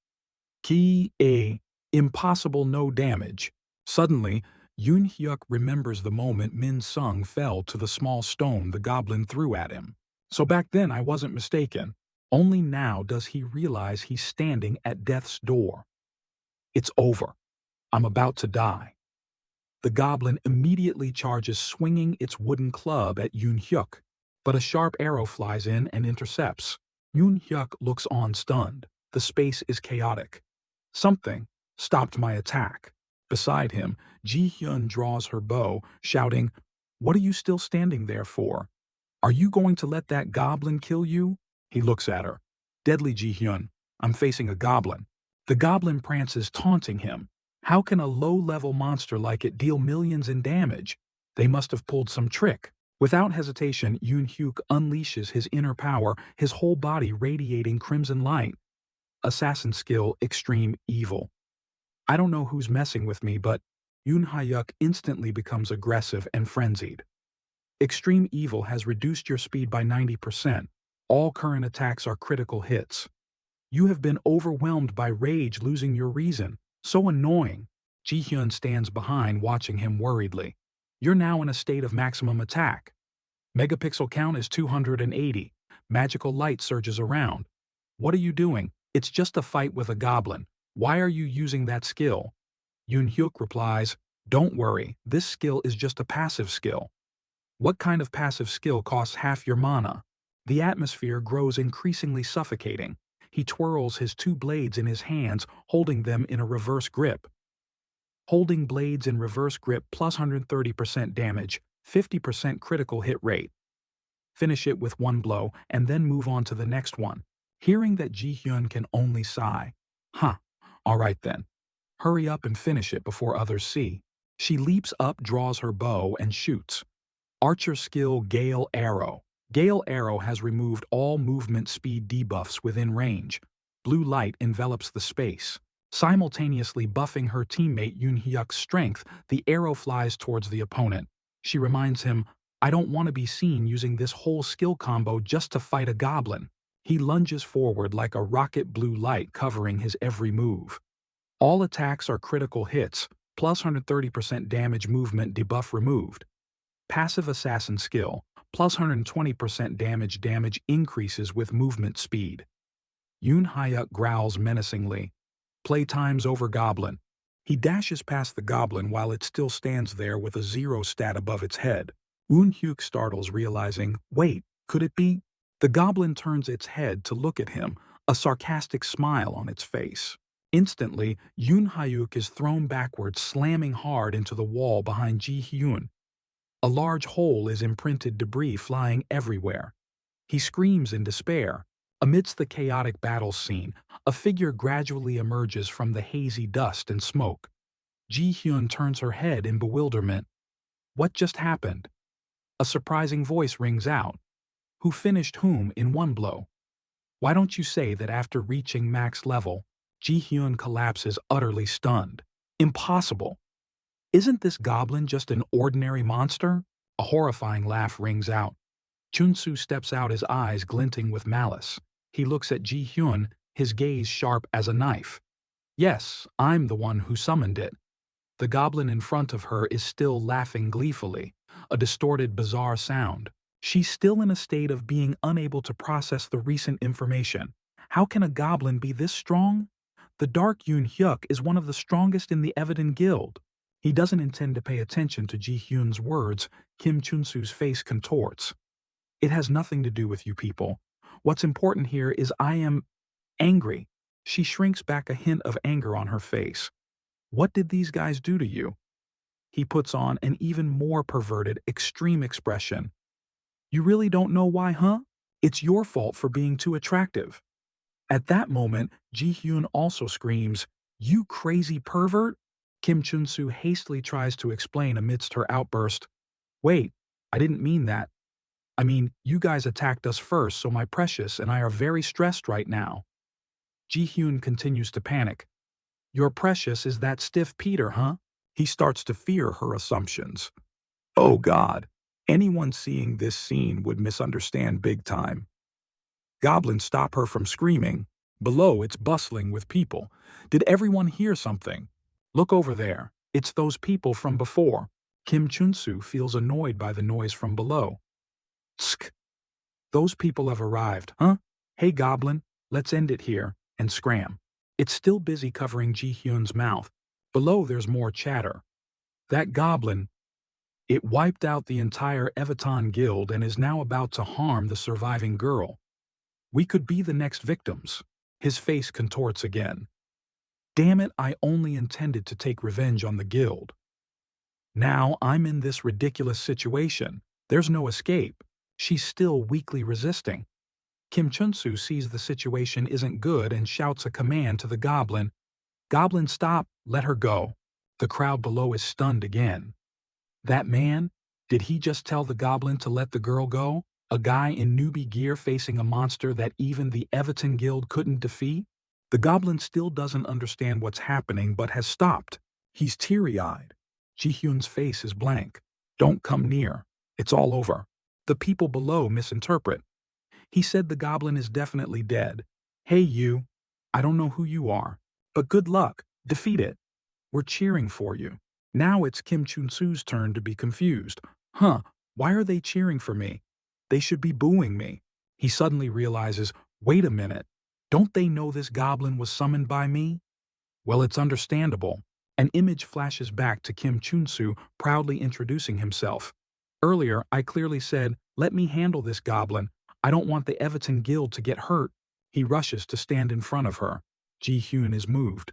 Ki-e. Impossible, no damage. Suddenly, Yoon-hyuk remembers the moment Min-sung fell to the small stone the goblin threw at him. So back then I wasn't mistaken. Only now does he realize he's standing at death's door. It's over. I'm about to die. The goblin immediately charges, swinging its wooden club at Yoon-hyuk, but a sharp arrow flies in and intercepts. Yoon-hyuk looks on stunned. The space is chaotic. Something stopped my attack. Beside him, Ji-hyun draws her bow, shouting, What are you still standing there for? Are you going to let that goblin kill you? He looks at her. Deadly, Ji-hyun. I'm facing a goblin. The goblin prances, taunting him. How can a low-level monster like it deal millions in damage? They must have pulled some trick. Without hesitation, Yoon-hyuk unleashes his inner power, his whole body radiating crimson light. Assassin skill, extreme evil. I don't know who's messing with me, but Yoon-hyuk instantly becomes aggressive and frenzied. Extreme evil has reduced your speed by 90%. All current attacks are critical hits. You have been overwhelmed by rage, losing your reason. So annoying. Ji-hyun stands behind, watching him worriedly. You're now in a state of maximum attack. Megapixel count is 280. Magical light surges around. What are you doing? It's just a fight with a goblin. Why are you using that skill? Yoon-hyuk replies, Don't worry, this skill is just a passive skill. What kind of passive skill costs half your mana? The atmosphere grows increasingly suffocating. He twirls his 2 blades in his hands, holding them in a reverse grip. Holding blades in reverse grip plus 130% damage, 50% critical hit rate. Finish it with 1 blow and then move on to the next one. Hearing that Ji-hyun can only sigh. All right then. Hurry up and finish it before others see. She leaps up, draws her bow, and shoots. Archer skill Gale Arrow. Gale Arrow has removed all movement speed debuffs within range. Blue light envelops the space. Simultaneously buffing her teammate Yoon-hyuk's strength, the arrow flies towards the opponent. She reminds him, I don't want to be seen using this whole skill combo just to fight a goblin. He lunges forward like a rocket, blue light covering his every move. All attacks are critical hits, plus 130% damage, movement debuff removed. Passive assassin skill, plus 120% damage increases with movement speed. Yoon Hyuk growls menacingly. Playtime's over, Goblin. He dashes past the Goblin while it still stands there with a 0 stat above its head. Woon Hyuk startles, realizing, wait, could it be? The Goblin turns its head to look at him, a sarcastic smile on its face. Instantly, Yoon Hyuk is thrown backwards, slamming hard into the wall behind Ji Hyun. A large hole is imprinted, debris flying everywhere. He screams in despair. Amidst the chaotic battle scene, a figure gradually emerges from the hazy dust and smoke. Ji Hyun turns her head in bewilderment. What just happened? A surprising voice rings out. Who finished whom in one blow? Why don't you say that after reaching max level, Ji Hyun collapses utterly stunned? Impossible! Isn't this Goblin just an ordinary monster? A horrifying laugh rings out. Chunsu steps out, his eyes glinting with malice. He looks at Ji Hyun, his gaze sharp as a knife. Yes, I'm the one who summoned it. The Goblin in front of her is still laughing gleefully, a distorted, bizarre sound. She's still in a state of being unable to process the recent information. How can a Goblin be this strong? The Dark Yoon Hyuk is one of the strongest in the Evident Guild. He doesn't intend to pay attention to Ji Hyun's words. Kim Chunsu's face contorts. It has nothing to do with you people. What's important here is I am angry. She shrinks back, a hint of anger on her face. What did these guys do to you? He puts on an even more perverted, extreme expression. You really don't know why, huh? It's your fault for being too attractive. At that moment, Ji Hyun also screams, You crazy pervert? Kim Chunsu hastily tries to explain amidst her outburst. Wait, I didn't mean that. I mean, you guys attacked us first, so my precious and I are very stressed right now. Ji Hyun continues to panic. Your precious is that stiff Peter, huh? He starts to fear her assumptions. Oh God, anyone seeing this scene would misunderstand big time. Goblin, stop her from screaming. Below, it's bustling with people. Did everyone hear something? Look over there. It's those people from before. Kim Chunsu feels annoyed by the noise from below. Tsk. Those people have arrived, huh? Hey Goblin, let's end it here, and scram. It's still busy covering Ji Hyun's mouth. Below there's more chatter. That Goblin, it wiped out the entire Evitan guild and is now about to harm the surviving girl. We could be the next victims. His face contorts again. Damn it, I only intended to take revenge on the guild. Now I'm in this ridiculous situation. There's no escape. She's still weakly resisting. Kim Chunsu sees the situation isn't good and shouts a command to the Goblin. Goblin, stop, let her go. The crowd below is stunned again. That man? Did he just tell the Goblin to let the girl go? A guy in newbie gear facing a monster that even the Evitan Guild couldn't defeat? The Goblin still doesn't understand what's happening but has stopped. He's teary-eyed. Ji Hyun's face is blank. Don't come near. It's all over. The people below misinterpret. He said the Goblin is definitely dead. Hey you, I don't know who you are, but good luck, defeat it. We're cheering for you. Now it's Kim Chunsu's turn to be confused. Huh, why are they cheering for me? They should be booing me. He suddenly realizes, wait a minute, don't they know this Goblin was summoned by me? Well, it's understandable. An image flashes back to Kim Chunsu proudly introducing himself. Earlier, I clearly said, let me handle this Goblin. I don't want the Evitan Guild to get hurt. He rushes to stand in front of her. Ji Hyun is moved.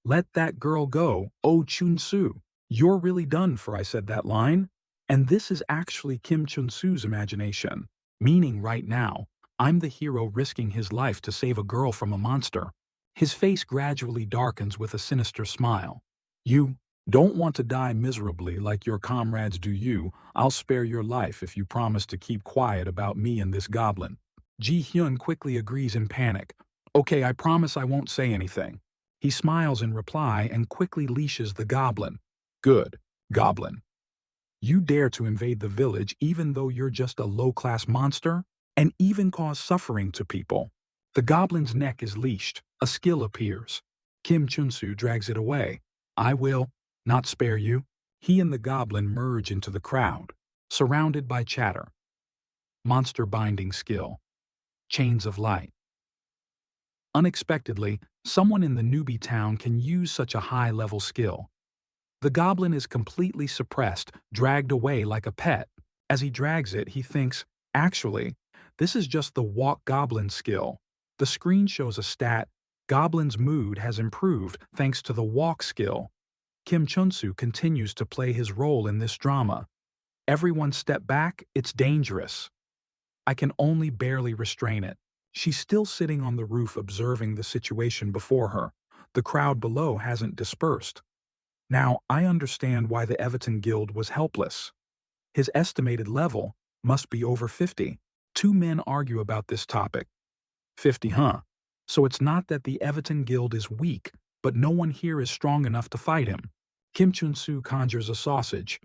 Let that girl go, oh Chunsu. You're really done for, I said that line. And this is actually Kim Chunsu's imagination. Meaning right now, I'm the hero risking his life to save a girl from a monster. His face gradually darkens with a sinister smile. You don't want to die miserably like your comrades do you. I'll spare your life if you promise to keep quiet about me and this Goblin. Ji Hyun quickly agrees in panic. Okay, I promise I won't say anything. He smiles in reply and quickly leashes the Goblin. Good, Goblin. You dare to invade the village even though you're just a low-class monster? And even cause suffering to people. The Goblin's neck is leashed. A skill appears. Kim Chunsu drags it away. I will not spare you. He and the Goblin merge into the crowd, surrounded by chatter. Monster binding skill. Chains of light. Unexpectedly, someone in the newbie town can use such a high-level skill. The goblin is completely suppressed, dragged away like a pet. As he drags it, he thinks, actually, this is just the walk goblin skill. The screen shows a stat, Goblin's mood has improved thanks to the walk skill. Kim Chunsu continues to play his role in this drama. Everyone step back, it's dangerous. I can only barely restrain it. She's still sitting on the roof observing the situation before her. The crowd below hasn't dispersed. Now, I understand why the Everton Guild was helpless. His estimated level must be over 50. Two men argue about this topic. 50, huh? So it's not that the Everton Guild is weak, but no one here is strong enough to fight him. Kim Chun-soo conjures a sausage.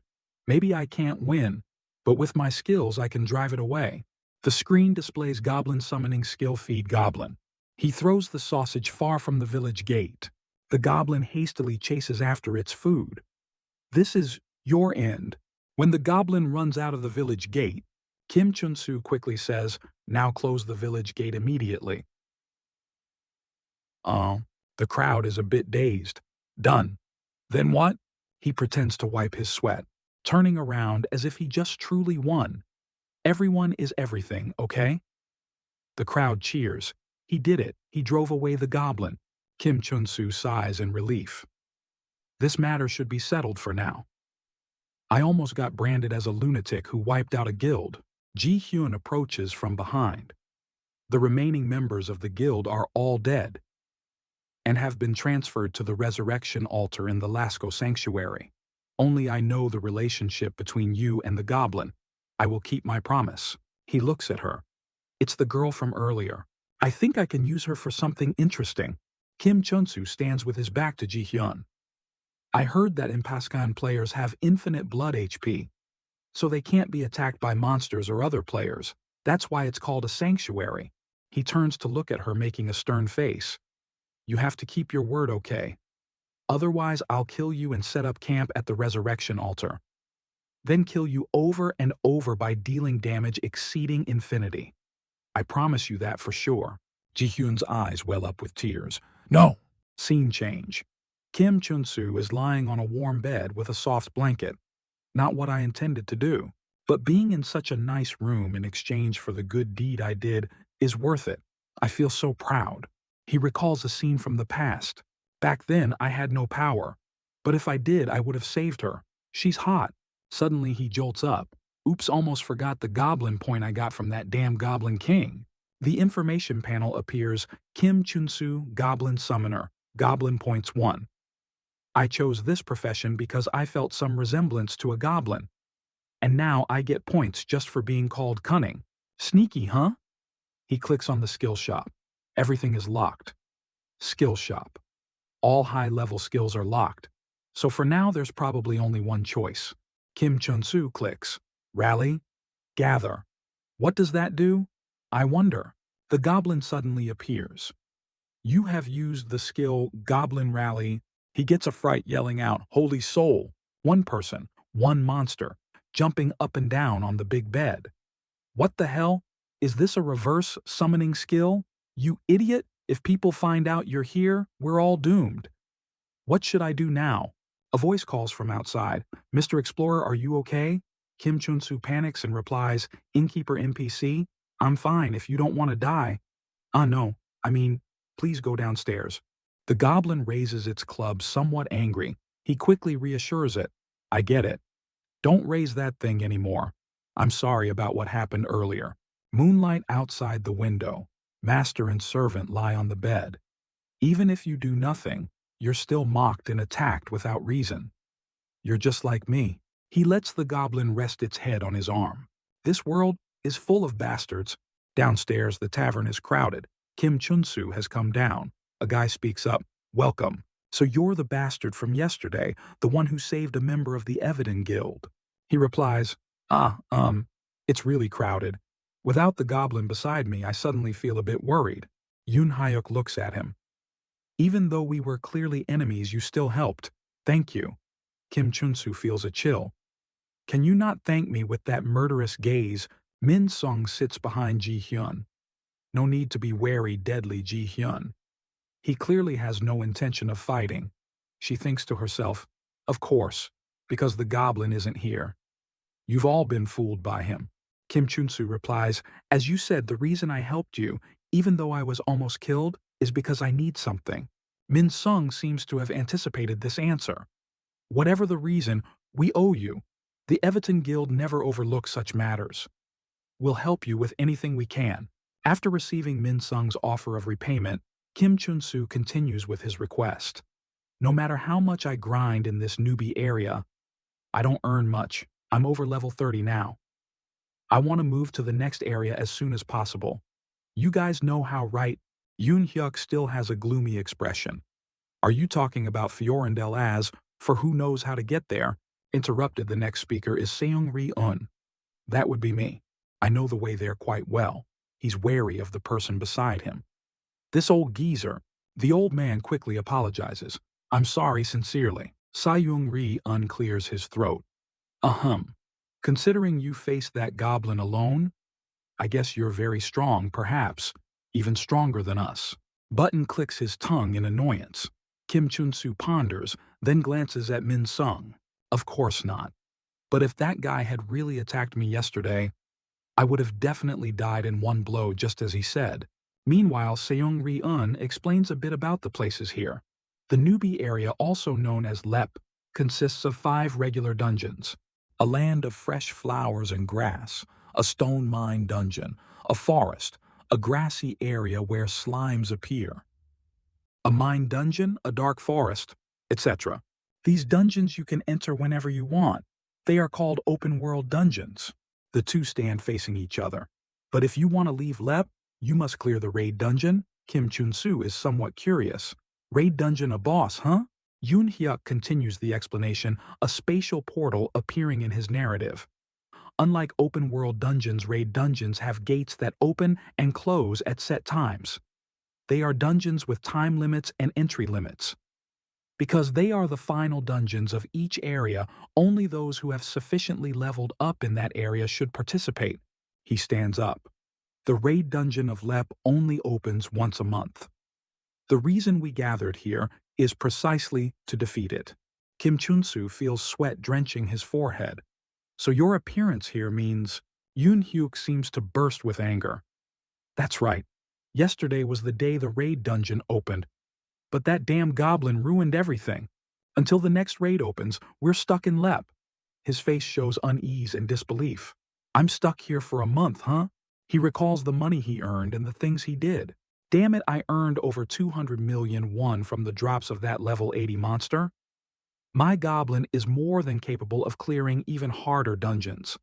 Maybe I can't win, but with my skills I can drive it away. The screen displays Goblin summoning skill feed Goblin. He throws the sausage far from the village gate. The Goblin hastily chases after its food. This is your end. When the Goblin runs out of the village gate, Kim Chun-soo quickly says, now close the village gate immediately. The crowd is a bit dazed. Done. Then what? He pretends to wipe his sweat, turning around as if he just truly won. Everyone is everything, okay? The crowd cheers. He did it. He drove away the Goblin. Kim Chun-soo sighs in relief. This matter should be settled for now. I almost got branded as a lunatic who wiped out a guild. Ji-hyun approaches from behind. The remaining members of the guild are all dead and have been transferred to the resurrection altar in the Lascaux sanctuary. Only I know the relationship between you and the Goblin. I will keep my promise. He looks at her. It's the girl from earlier. I think I can use her for something interesting. Kim Chun-soo stands with his back to Ji-hyun. I heard that Impaskan players have infinite blood HP, so they can't be attacked by monsters or other players. That's why it's called a sanctuary. He turns to look at her, making a stern face. You have to keep your word, okay? Otherwise, I'll kill you and set up camp at the resurrection altar. Then kill you over and over by dealing damage exceeding infinity. I promise you that for sure. Ji-hyun's eyes well up with tears. No! Scene change. Kim Chun-soo is lying on a warm bed with a soft blanket. Not what I intended to do. But being in such a nice room in exchange for the good deed I did is worth it. I feel so proud. He recalls a scene from the past. Back then, I had no power. But if I did, I would have saved her. She's hot. Suddenly, he jolts up. Oops, almost forgot the Goblin point I got from that damn Goblin King. The information panel appears, Kim Chun-soo, Goblin Summoner, Goblin Points 1. I chose this profession because I felt some resemblance to a goblin. And now I get points just for being called cunning. Sneaky, huh? He clicks on the skill shop. Everything is locked. Skill shop. All high-level skills are locked. So for now, there's probably only one choice. Kim Chun-soo clicks. Rally. Gather. What does that do? I wonder. The goblin suddenly appears. You have used the skill Goblin Rally. He gets a fright, yelling out, Holy Soul! One person, one monster, jumping up and down on the big bed. What the hell? Is this a reverse summoning skill? You idiot! If people find out you're here, we're all doomed. What should I do now? A voice calls from outside. Mr. Explorer, are you okay? Kim Chun-soo panics and replies, Innkeeper NPC? I'm fine if you don't want to die. No, please go downstairs. The goblin raises its club, somewhat angry. He quickly reassures it. I get it. Don't raise that thing anymore. I'm sorry about what happened earlier. Moonlight outside the window. Master and servant lie on the bed. Even if you do nothing, you're still mocked and attacked without reason. You're just like me. He lets the goblin rest its head on his arm. This world is full of bastards. Downstairs, the tavern is crowded. Kim Chun-soo has come down. A guy speaks up. Welcome. So you're the bastard from yesterday, the one who saved a member of the Everton Guild. He replies, it's really crowded. Without the goblin beside me, I suddenly feel a bit worried. Yoon Hyuk looks at him. Even though we were clearly enemies, you still helped. Thank you. Kim Chun-soo feels a chill. Can you not thank me with that murderous gaze? Min Sung sits behind Ji-hyun. No need to be wary, deadly Ji-hyun. He clearly has no intention of fighting. She thinks to herself, of course, because the goblin isn't here. You've all been fooled by him. Kim Chunsu replies, as you said, the reason I helped you, even though I was almost killed, is because I need something. Min Sung seems to have anticipated this answer. Whatever the reason, we owe you. The Everton Guild never overlooks such matters. We'll help you with anything we can. After receiving Min Sung's offer of repayment, Kim Chun-soo continues with his request. No matter how much I grind in this newbie area, I don't earn much. I'm over level 30 now. I want to move to the next area as soon as possible. You guys know how, right? Yoon Hyuk still has a gloomy expression. Are you talking about Fiorindel as, for who knows how to get there? Interrupted the next speaker is Seung-ri-un. That would be me. I know the way there quite well. He's wary of the person beside him. This old geezer. The old man quickly apologizes. I'm sorry sincerely. Seung-ri-un clears his throat. Considering you faced that goblin alone, I guess you're very strong, perhaps, even stronger than us. Button clicks his tongue in annoyance. Kim Chun-soo ponders, then glances at Min Sung. Of course not. But if that guy had really attacked me yesterday, I would have definitely died in one blow just as he said. Meanwhile, Seung-ri-un explains a bit about the places here. The newbie area, also known as Lep, consists of 5 regular dungeons. A land of fresh flowers and grass, a stone mine dungeon, a forest, a grassy area where slimes appear, a mine dungeon, a dark forest, etc. These dungeons you can enter whenever you want. They are called open-world dungeons. The two stand facing each other. But if you want to leave Lep, you must clear the raid dungeon. Kim Chun-soo is somewhat curious. Raid dungeon a boss, huh? Yoon Hyuk continues the explanation, a spatial portal appearing in his narrative. Unlike open-world dungeons, raid dungeons have gates that open and close at set times. They are dungeons with time limits and entry limits. Because they are the final dungeons of each area, only those who have sufficiently leveled up in that area should participate. He stands up. The raid dungeon of Lep only opens once a month. The reason we gathered here is precisely to defeat it. Kim Chun-soo feels sweat drenching his forehead. So your appearance here means... Yoon Hyuk seems to burst with anger. That's right. Yesterday was the day the raid dungeon opened. But that damn goblin ruined everything. Until the next raid opens, we're stuck in Lep. His face shows unease and disbelief. I'm stuck here for a month, huh? He recalls the money he earned and the things he did. Damn it, I earned over 200 million won from the drops of that level 80 monster. My goblin is more than capable of clearing even harder dungeons.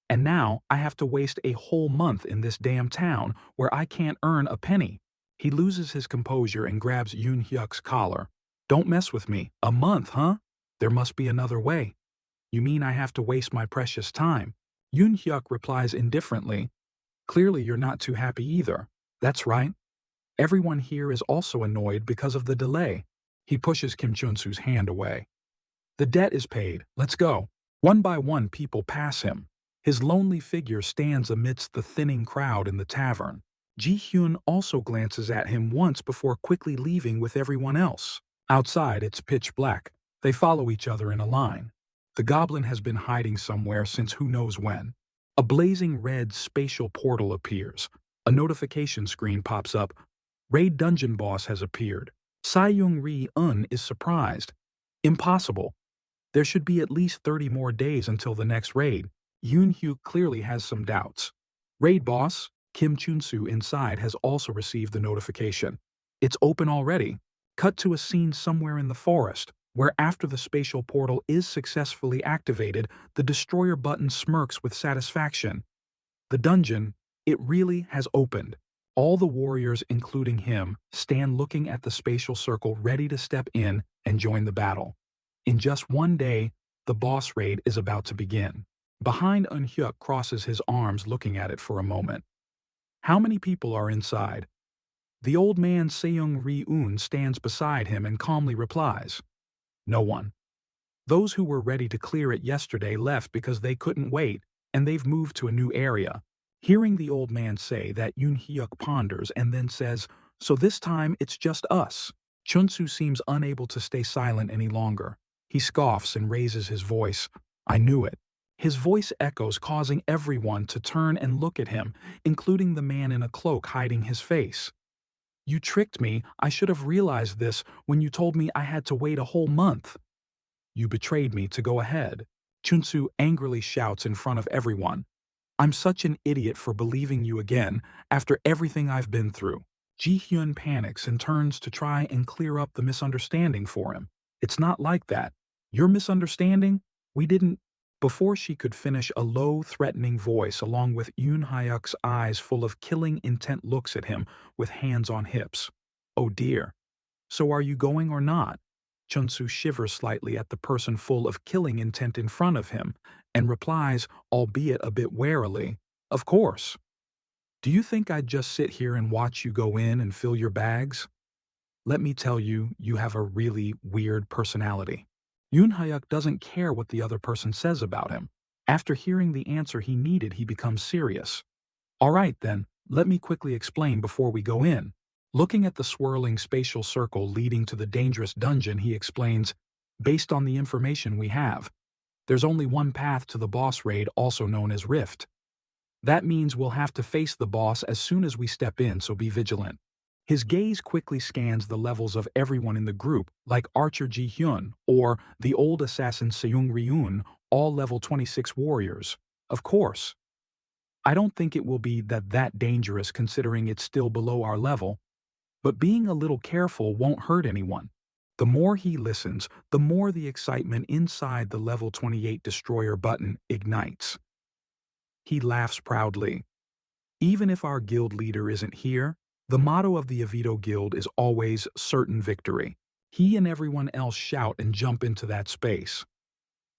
And now I have to waste a whole month in this damn town where I can't earn a penny. He loses his composure and grabs Yoon Hyuk's collar. Don't mess with me. A month, huh? There must be another way. You mean I have to waste my precious time? Yoon Hyuk replies indifferently. Clearly you're not too happy either. That's right. Everyone here is also annoyed because of the delay. He pushes Kim Chun-soo's hand away. The debt is paid. Let's go. One by one people pass him. His lonely figure stands amidst the thinning crowd in the tavern. Ji-hyun also glances at him once before quickly leaving with everyone else. Outside, it's pitch black. They follow each other in a line. The goblin has been hiding somewhere since who knows when. A blazing red spatial portal appears. A notification screen pops up. Raid dungeon boss has appeared. Seung-ri-un is surprised. Impossible. There should be at least 30 more days until the next raid. Yoon Hyuk clearly has some doubts. Raid boss? Kim Chun-soo inside has also received the notification. It's open already. Cut to a scene somewhere in the forest, where after the spatial portal is successfully activated, the destroyer button smirks with satisfaction. The dungeon, it really has opened. All the warriors, including him, stand looking at the spatial circle ready to step in and join the battle. In just one day, the boss raid is about to begin. Behind Eun Hyuk crosses his arms looking at it for a moment. How many people are inside? The old man Seung-ri-un stands beside him and calmly replies. No one. Those who were ready to clear it yesterday left because they couldn't wait, and they've moved to a new area. Hearing the old man say that, Yoon Hyuk ponders and then says, "So this time it's just us." Chunsu seems unable to stay silent any longer. He scoffs and raises his voice. "I knew it." His voice echoes, causing everyone to turn and look at him, including the man in a cloak hiding his face. "You tricked me. I should have realized this when you told me I had to wait a whole month." "You betrayed me to go ahead," Chunsu angrily shouts in front of everyone. "I'm such an idiot for believing you again after everything I've been through." Ji-hyun panics and turns to try and clear up the misunderstanding for him. "It's not like that. Your misunderstanding? We didn't—" Before she could finish, a low, threatening voice along with Yoon Hyuk's eyes full of killing intent looks at him with hands on hips. "Oh dear. So are you going or not?" Chunsu shivers slightly at the person full of killing intent in front of him and replies, albeit a bit warily, "Of course. Do you think I'd just sit here and watch you go in and fill your bags? Let me tell you, you have a really weird personality." Yoon Hyuk doesn't care what the other person says about him. After hearing the answer he needed, he becomes serious. "All right then, let me quickly explain before we go in." Looking at the swirling spatial circle leading to the dangerous dungeon, he explains, "Based on the information we have, there's only one path to the boss raid, also known as Rift. That means we'll have to face the boss as soon as we step in, so be vigilant." His gaze quickly scans the levels of everyone in the group, like Archer Ji-hyun or the old assassin Seung Ryun, all level 26 warriors. "Of course. I don't think it will be that dangerous considering it's still below our level, but being a little careful won't hurt anyone." The more he listens, the more the excitement inside the level 28 destroyer button ignites. He laughs proudly. "Even if our guild leader isn't here, the motto of the Avito Guild is always certain victory." He and everyone else shout and jump into that space.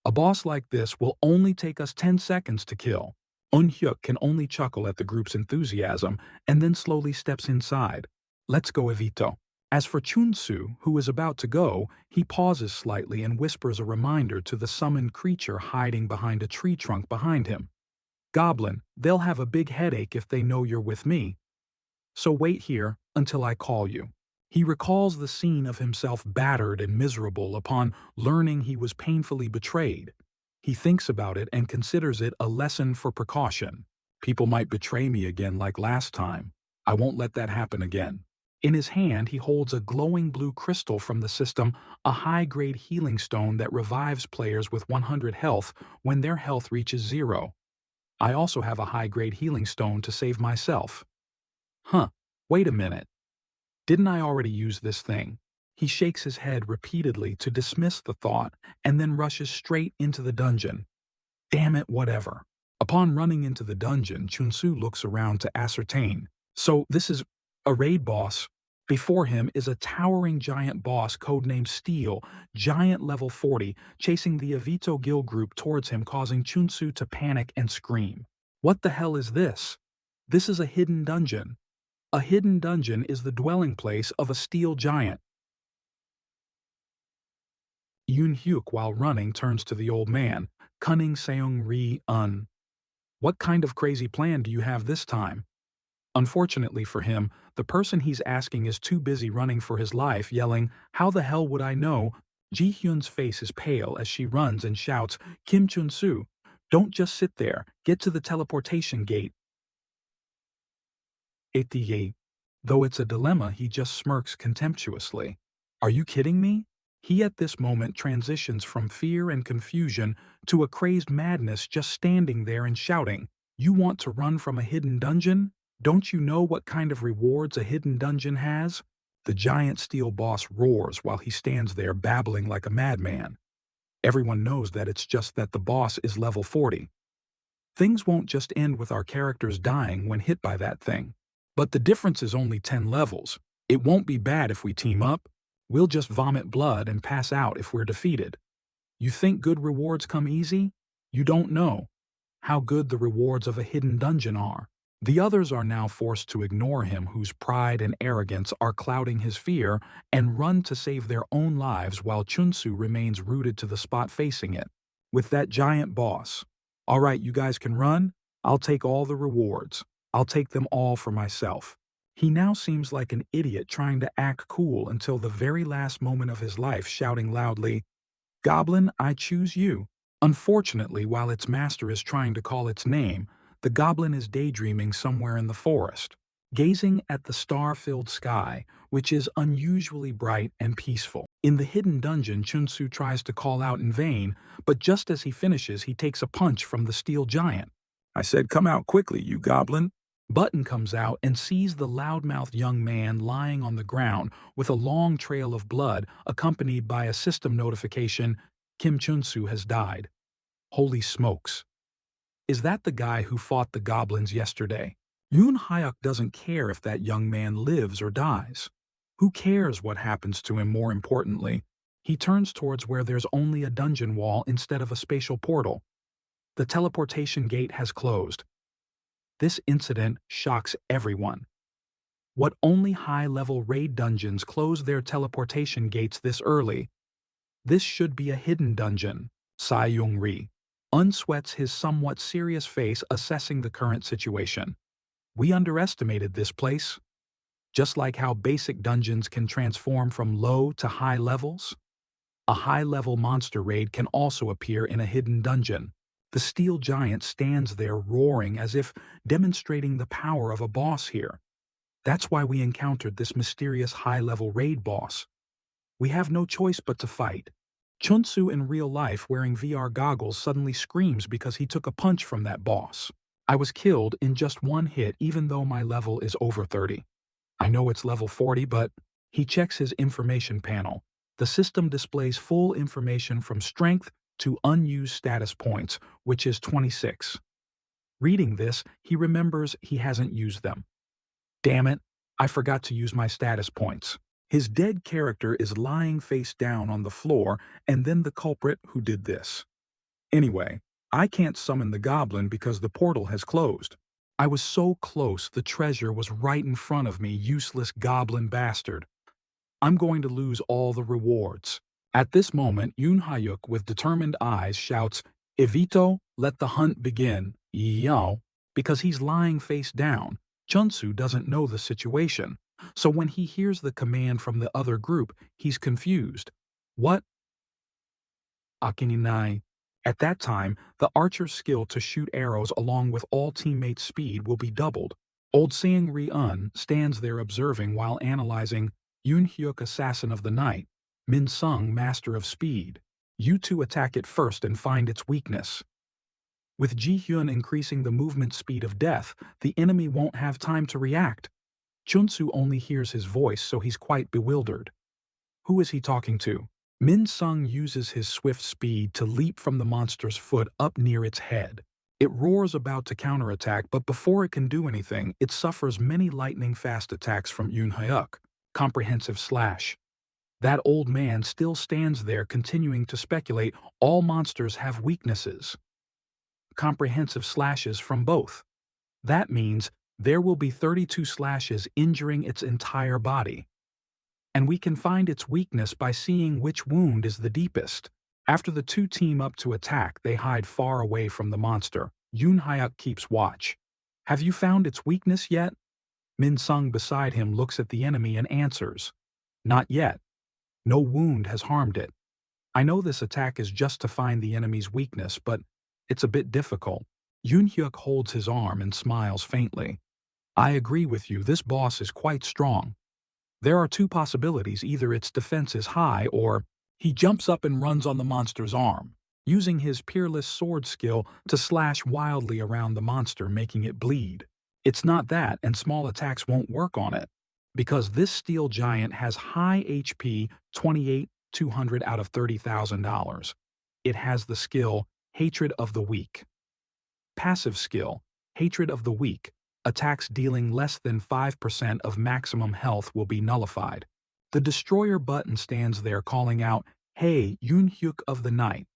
"A boss like this will only take us 10 seconds to kill." Hyuk can only chuckle at the group's enthusiasm and then slowly steps inside. "Let's go, Avito." As for Chunsu, who is about to go, he pauses slightly and whispers a reminder to the summoned creature hiding behind a tree trunk behind him. "Goblin, they'll have a big headache if they know you're with me. So wait here until I call you." He recalls the scene of himself battered and miserable upon learning he was painfully betrayed. He thinks about it and considers it a lesson for precaution. "People might betray me again like last time. I won't let that happen again." In his hand, he holds a glowing blue crystal from the system, a high-grade healing stone that revives players with 100 health when their health reaches 0. "I also have a high-grade healing stone to save myself." "Huh, wait a minute. Didn't I already use this thing?" He shakes his head repeatedly to dismiss the thought and then rushes straight into the dungeon. "Damn it, whatever." Upon running into the dungeon, Chunsu looks around to ascertain. So this is a raid boss. Before him is a towering giant boss codenamed Steel, giant level 40, chasing the Avito Guild group towards him, causing Chunsu to panic and scream. "What the hell is this? This is a hidden dungeon. A hidden dungeon is the dwelling place of a steel giant." Yoon Hyuk, while running, turns to the old man. "Cunning Seung Ri-un. What kind of crazy plan do you have this time?" Unfortunately for him, the person he's asking is too busy running for his life, yelling, "How the hell would I know?" Ji-hyun's face is pale as she runs and shouts, "Kim Chun-soo, don't just sit there. Get to the teleportation gate." Etiye. Though it's a dilemma, he just smirks contemptuously. "Are you kidding me?" He at this moment transitions from fear and confusion to a crazed madness, just standing there and shouting, "You want to run from a hidden dungeon? Don't you know what kind of rewards a hidden dungeon has?" The giant steel boss roars while he stands there babbling like a madman. Everyone knows that it's just that the boss is level 40. Things won't just end with our characters dying when hit by that thing. But the difference is only 10 levels. It won't be bad if we team up. We'll just vomit blood and pass out if we're defeated. You think good rewards come easy? You don't know how good the rewards of a hidden dungeon are. The others are now forced to ignore him, whose pride and arrogance are clouding his fear, and run to save their own lives while Chunsu remains rooted to the spot facing it, with that giant boss. "All right, you guys can run. I'll take all the rewards. I'll take them all for myself. He now seems like an idiot trying to act cool until the very last moment of his life, shouting loudly, "Goblin, I choose you." Unfortunately, while its master is trying to call its name, the goblin is daydreaming somewhere in the forest, gazing at the star-filled sky, which is unusually bright and peaceful. In the hidden dungeon, Chunsu tries to call out in vain, but just as he finishes, he takes a punch from the steel giant. "I said come out quickly, you goblin." Button comes out and sees the loudmouthed young man lying on the ground with a long trail of blood accompanied by a system notification, "Kim Chunsu has died." Holy smokes. Is that the guy who fought the goblins yesterday? Yoon Hyuk doesn't care if that young man lives or dies. Who cares what happens to him? More importantly, he turns towards where there's only a dungeon wall instead of a spatial portal. The teleportation gate has closed. This incident shocks everyone. What only high-level raid dungeons close their teleportation gates this early? This should be a hidden dungeon. Sai Young-ri unsweats his somewhat serious face, assessing the current situation. We underestimated this place. Just like how basic dungeons can transform from low to high levels, a high-level monster raid can also appear in a hidden dungeon. The steel giant stands there roaring as if demonstrating the power of a boss here. That's why we encountered this mysterious high-level raid boss. We have no choice but to fight. Chunsu in real life wearing VR goggles suddenly screams because he took a punch from that boss. I was killed in just one hit even though my level is over 30. I know it's level 40, but he checks his information panel. The system displays full information from strength to unused status points, which is 26. Reading this, he remembers he hasn't used them. Damn it, I forgot to use my status points. His dead character is lying face down on the floor, and then the culprit who did this. Anyway, I can't summon the goblin because the portal has closed. I was so close, the treasure was right in front of me, useless goblin bastard. I'm going to lose all the rewards. At this moment, Yoon Hyuk with determined eyes shouts, "Evito, let the hunt begin, yo," because he's lying face down. Chunsu doesn't know the situation, so when he hears the command from the other group, he's confused. What? Akininai. At that time, the archer's skill to shoot arrows along with all teammates' speed will be doubled. Old Seung Ri-un stands there observing while analyzing Yoon Hyuk, assassin of the night, Min Sung, master of speed. You two attack it first and find its weakness. With Ji Hyun increasing the movement speed of death, the enemy won't have time to react. Chunsu only hears his voice, so he's quite bewildered. Who is he talking to? Min Sung uses his swift speed to leap from the monster's foot up near its head. It roars about to counterattack, but before it can do anything, it suffers many lightning-fast attacks from Yoon Hyuk. Comprehensive slash. That old man still stands there continuing to speculate all monsters have weaknesses. Comprehensive slashes from both. That means there will be 32 slashes injuring its entire body. And we can find its weakness by seeing which wound is the deepest. After the two team up to attack, they hide far away from the monster. Yoon Hyuk keeps watch. Have you found its weakness yet? Min Sung beside him looks at the enemy and answers. Not yet. No wound has harmed it. I know this attack is just to find the enemy's weakness, but it's a bit difficult. Yoon Hyuk holds his arm and smiles faintly. I agree with you, this boss is quite strong. There are two possibilities, either its defense is high or he jumps up and runs on the monster's arm, using his peerless sword skill to slash wildly around the monster, making it bleed. It's not that, and small attacks won't work on it, because this steel giant has high HP, 28,200 out of $30,000. It has the skill Hatred of the Weak. Passive skill, Hatred of the Weak. Attacks dealing less than 5% of maximum health will be nullified. The destroyer button stands there calling out, "Hey, Yoon Hyuk of the night.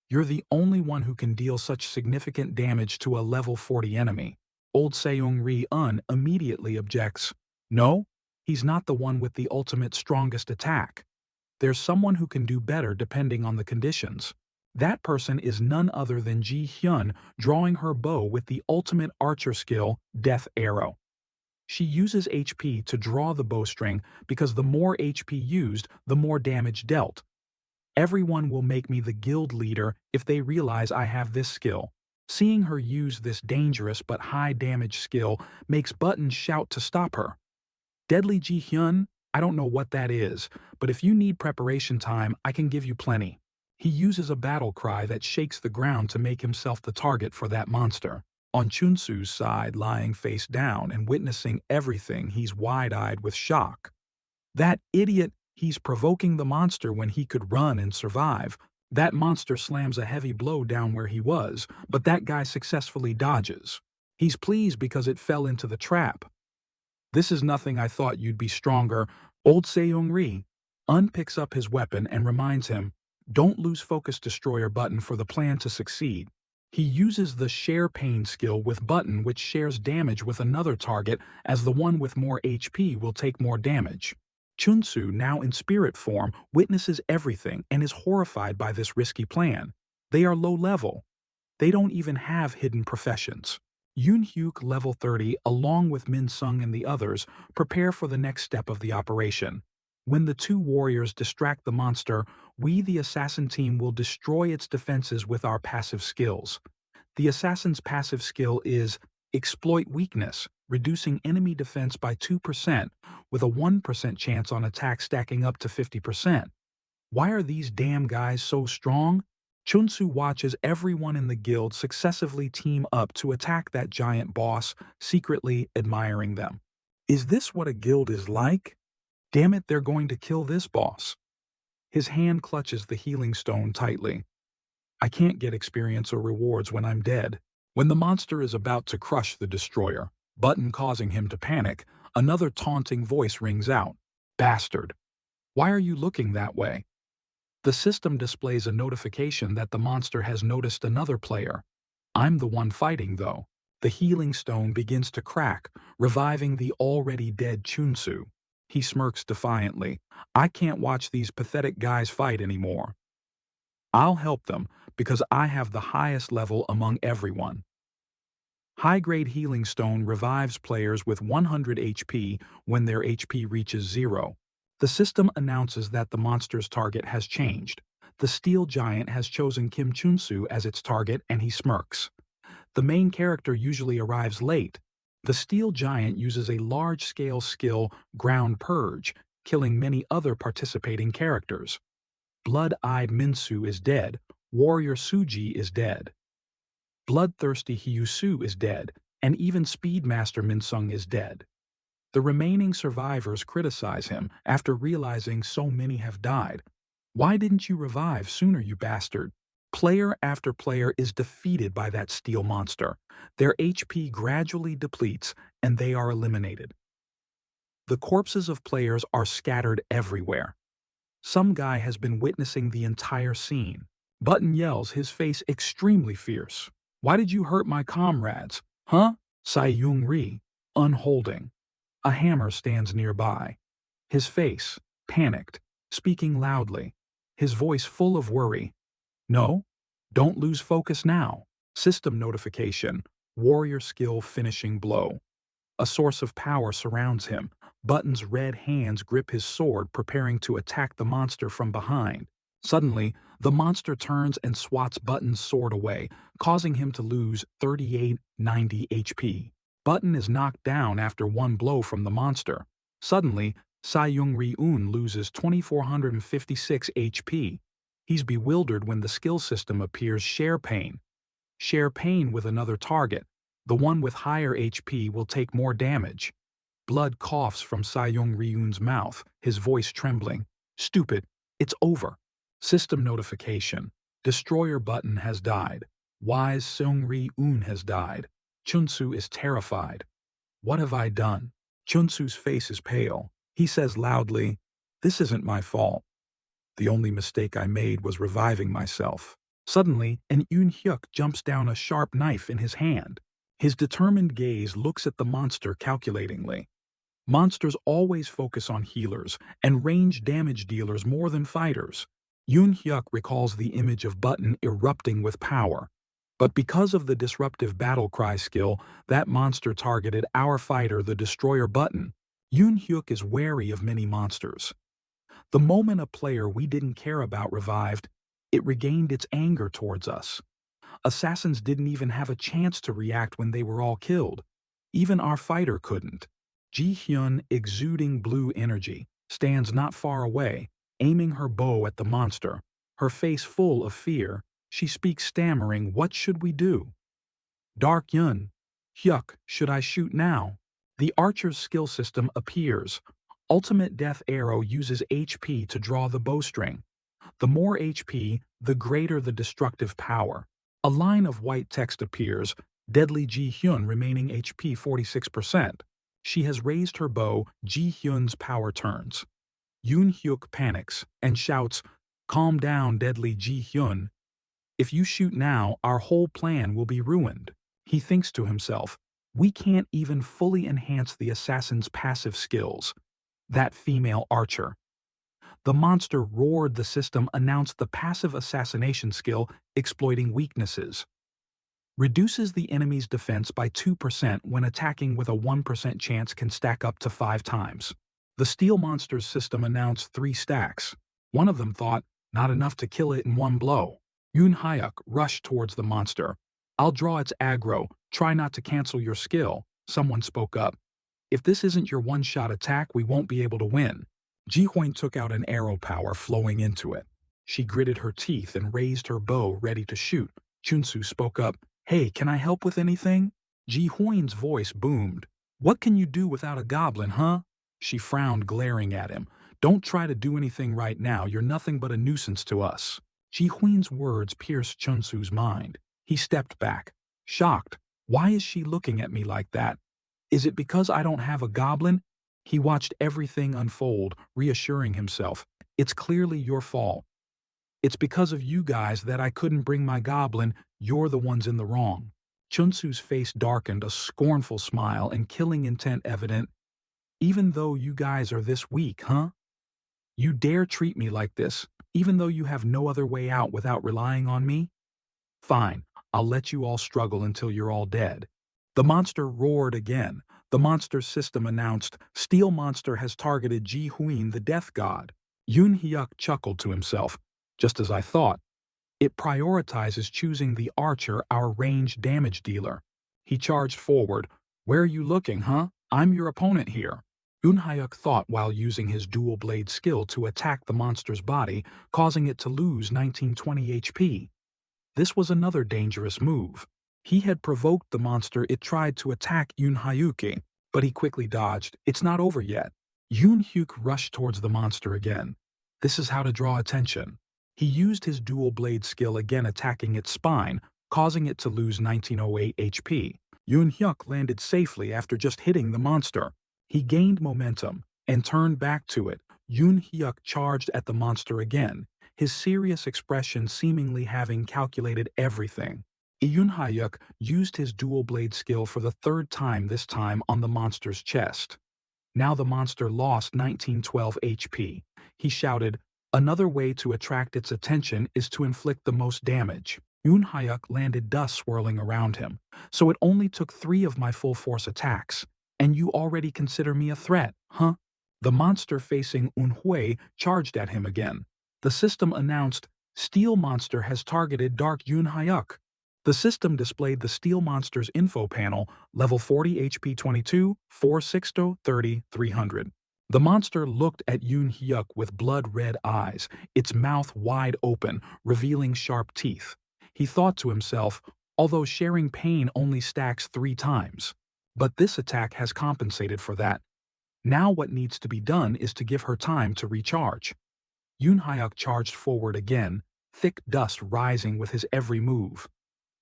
You're the only one who can deal such significant damage to a level 40 enemy." Old Seung Ri-un immediately objects. No, he's not the one with the ultimate strongest attack. There's someone who can do better depending on the conditions. That person is none other than Ji Hyun drawing her bow with the ultimate archer skill, Death Arrow. She uses HP to draw the bowstring because the more HP used, the more damage dealt. Everyone will make me the guild leader if they realize I have this skill. Seeing her use this dangerous but high damage skill makes Button shout to stop her. Deadly Ji Hyun, I don't know what that is, but if you need preparation time, I can give you plenty. He uses a battle cry that shakes the ground to make himself the target for that monster. On Chunsu's side, lying face down and witnessing everything, he's wide-eyed with shock. That idiot, he's provoking the monster when he could run and survive. That monster slams a heavy blow down where he was, but that guy successfully dodges. He's pleased because it fell into the trap. This is nothing, I thought you'd be stronger. Old Seung-ri unpicks up his weapon and reminds him, don't lose focus, Destroyer Button, for the plan to succeed. He uses the Share Pain skill with Button, which shares damage with another target, as the one with more HP will take more damage. Chunsu, now in spirit form, witnesses everything and is horrified by this risky plan. They are low level. They don't even have hidden professions. Yoon-hyuk, level 30, along with Min-sung and the others, prepare for the next step of the operation. When the two warriors distract the monster, we, the assassin team, will destroy its defenses with our passive skills. The assassin's passive skill is Exploit Weakness, reducing enemy defense by 2%, with a 1% chance on attack stacking up to 50%. Why are these damn guys so strong? Chunsu watches everyone in the guild successively team up to attack that giant boss, secretly admiring them. Is this what a guild is like? Damn it, they're going to kill this boss. His hand clutches the healing stone tightly. I can't get experience or rewards when I'm dead. When the monster is about to crush the destroyer, Button causing him to panic, another taunting voice rings out. Bastard. Why are you looking that way? The system displays a notification that the monster has noticed another player. I'm the one fighting, though. The healing stone begins to crack, reviving the already dead Chunsu. He smirks defiantly. I can't watch these pathetic guys fight anymore. I'll help them, because I have the highest level among everyone. High-grade healing stone revives players with 100 HP when their HP reaches 0. The system announces that the monster's target has changed. The steel giant has chosen Kim Chunsu as its target and he smirks. The main character usually arrives late. The steel giant uses a large-scale skill, Ground Purge, killing many other participating characters. Blood-eyed Minsu is dead. Warrior Suji is dead. Bloodthirsty Hyusu is dead, and even Speedmaster Minsung is dead. The remaining survivors criticize him after realizing so many have died. Why didn't you revive sooner, you bastard? Player after player is defeated by that steel monster. Their HP gradually depletes, and they are eliminated. The corpses of players are scattered everywhere. Some guy has been witnessing the entire scene. Button yells, his face extremely fierce. Why did you hurt my comrades? Huh? Seung-ri, unholding. A hammer stands nearby. His face, panicked, speaking loudly. His voice full of worry. No? Don't lose focus now. System notification. Warrior skill finishing blow. A source of power surrounds him. Button's red hands grip his sword, preparing to attack the monster from behind. Suddenly, the monster turns and swats Button's sword away, causing him to lose 3890 HP. Button is knocked down after one blow from the monster. Suddenly, Seung-ri-un loses 2456 HP. He's bewildered when the skill system appears Share Pain. Share Pain with another target. The one with higher HP will take more damage. Blood coughs from Seung-ri-un's mouth, his voice trembling. Stupid, it's over. System notification. Destroyer Button has died. Wise Seung-ri-un has died. Chunsu is terrified. What have I done? Chunsu's face is pale. He says loudly, this isn't my fault. The only mistake I made was reviving myself. Suddenly, an Yoon-hyuk jumps down, a sharp knife in his hand. His determined gaze looks at the monster calculatingly. Monsters always focus on healers and range damage dealers more than fighters. Yoon Hyuk recalls the image of Button erupting with power. But because of the disruptive battle cry skill, that monster targeted our fighter, the destroyer Button. Yoon Hyuk is wary of many monsters. The moment a player we didn't care about revived, it regained its anger towards us. Assassins didn't even have a chance to react when they were all killed. Even our fighter couldn't. Ji-hyun, exuding blue energy, stands not far away, aiming her bow at the monster. Her face full of fear, she speaks stammering, "What should we do?" Dark Yun. Hyuk, should I shoot now? The archer's skill system appears. Ultimate Death Arrow uses HP to draw the bowstring. The more HP, the greater the destructive power. A line of white text appears, Deadly Ji-hyun remaining HP 46%. She has raised her bow, Ji-hyun's power turns. Yoon Hyuk panics and shouts, "Calm down, Deadly Ji-hyun. If you shoot now, our whole plan will be ruined." He thinks to himself, we can't even fully enhance the assassin's passive skills. That female archer. The monster roared. The system announced the passive assassination skill, exploiting weaknesses. Reduces the enemy's defense by 2% when attacking with a 1% chance, can stack up to 5 times. The Steel Monster's system announced 3 stacks. One of them thought, not enough to kill it in one blow. Yoon Hyuk rushed towards the monster. "I'll draw its aggro, try not to cancel your skill," someone spoke up. "If this isn't your one-shot attack, we won't be able to win." Ji-hyun took out an arrow power flowing into it. She gritted her teeth and raised her bow ready to shoot. Chunsu spoke up, "Hey, can I help with anything?" Ji-hyun's voice boomed. "What can you do without a goblin, huh?" She frowned, glaring at him. "Don't try to do anything right now, you're nothing but a nuisance to us." Ji-hyun's words pierced Chunsu's mind. He stepped back, shocked. Why is she looking at me like that? Is it because I don't have a goblin? He watched everything unfold, reassuring himself. "It's clearly your fault. It's because of you guys that I couldn't bring my goblin. You're the ones in the wrong." Chunsu's face darkened, a scornful smile and killing intent evident. "Even though you guys are this weak, huh? You dare treat me like this, even though you have no other way out without relying on me? Fine, I'll let you all struggle until you're all dead." The monster roared again. The monster's system announced, "Steel Monster has targeted Ji-hyun, the Death God." Yoon Hyuk chuckled to himself. "Just as I thought. It prioritizes choosing the archer, our ranged damage dealer." He charged forward. "Where are you looking, huh? I'm your opponent here." Yoon Hyuk thought while using his dual blade skill to attack the monster's body, causing it to lose 1920 HP. This was another dangerous move. He had provoked the monster. It tried to attack Yoon Hyuk, but he quickly dodged. "It's not over yet." Yoon Hyuk rushed towards the monster again. This is how to draw attention. He used his dual blade skill again, attacking its spine, causing it to lose 1908 HP. Yoon Hyuk landed safely after just hitting the monster. He gained momentum and turned back to it. Yoon Hyuk charged at the monster again, his serious expression seemingly having calculated everything. Yoon Hyuk used his dual blade skill for the 3rd time, this time on the monster's chest. Now the monster lost 1912 HP. He shouted, "Another way to attract its attention is to inflict the most damage." Yoon Hyuk landed, dust swirling around him. "So it only took 3 of my full force attacks, and you already consider me a threat, huh?" The monster facing Eunhui charged at him again. The system announced, "Steel Monster has targeted Dark Yoon Hyuk." The system displayed the Steel Monster's info panel, level 40 HP 22, 460, 30, 300. The monster looked at Yoon Hyuk with blood-red eyes, its mouth wide open, revealing sharp teeth. He thought to himself, although sharing pain only stacks 3 times. But this attack has compensated for that. Now what needs to be done is to give her time to recharge. Yoon Hyuk charged forward again, thick dust rising with his every move.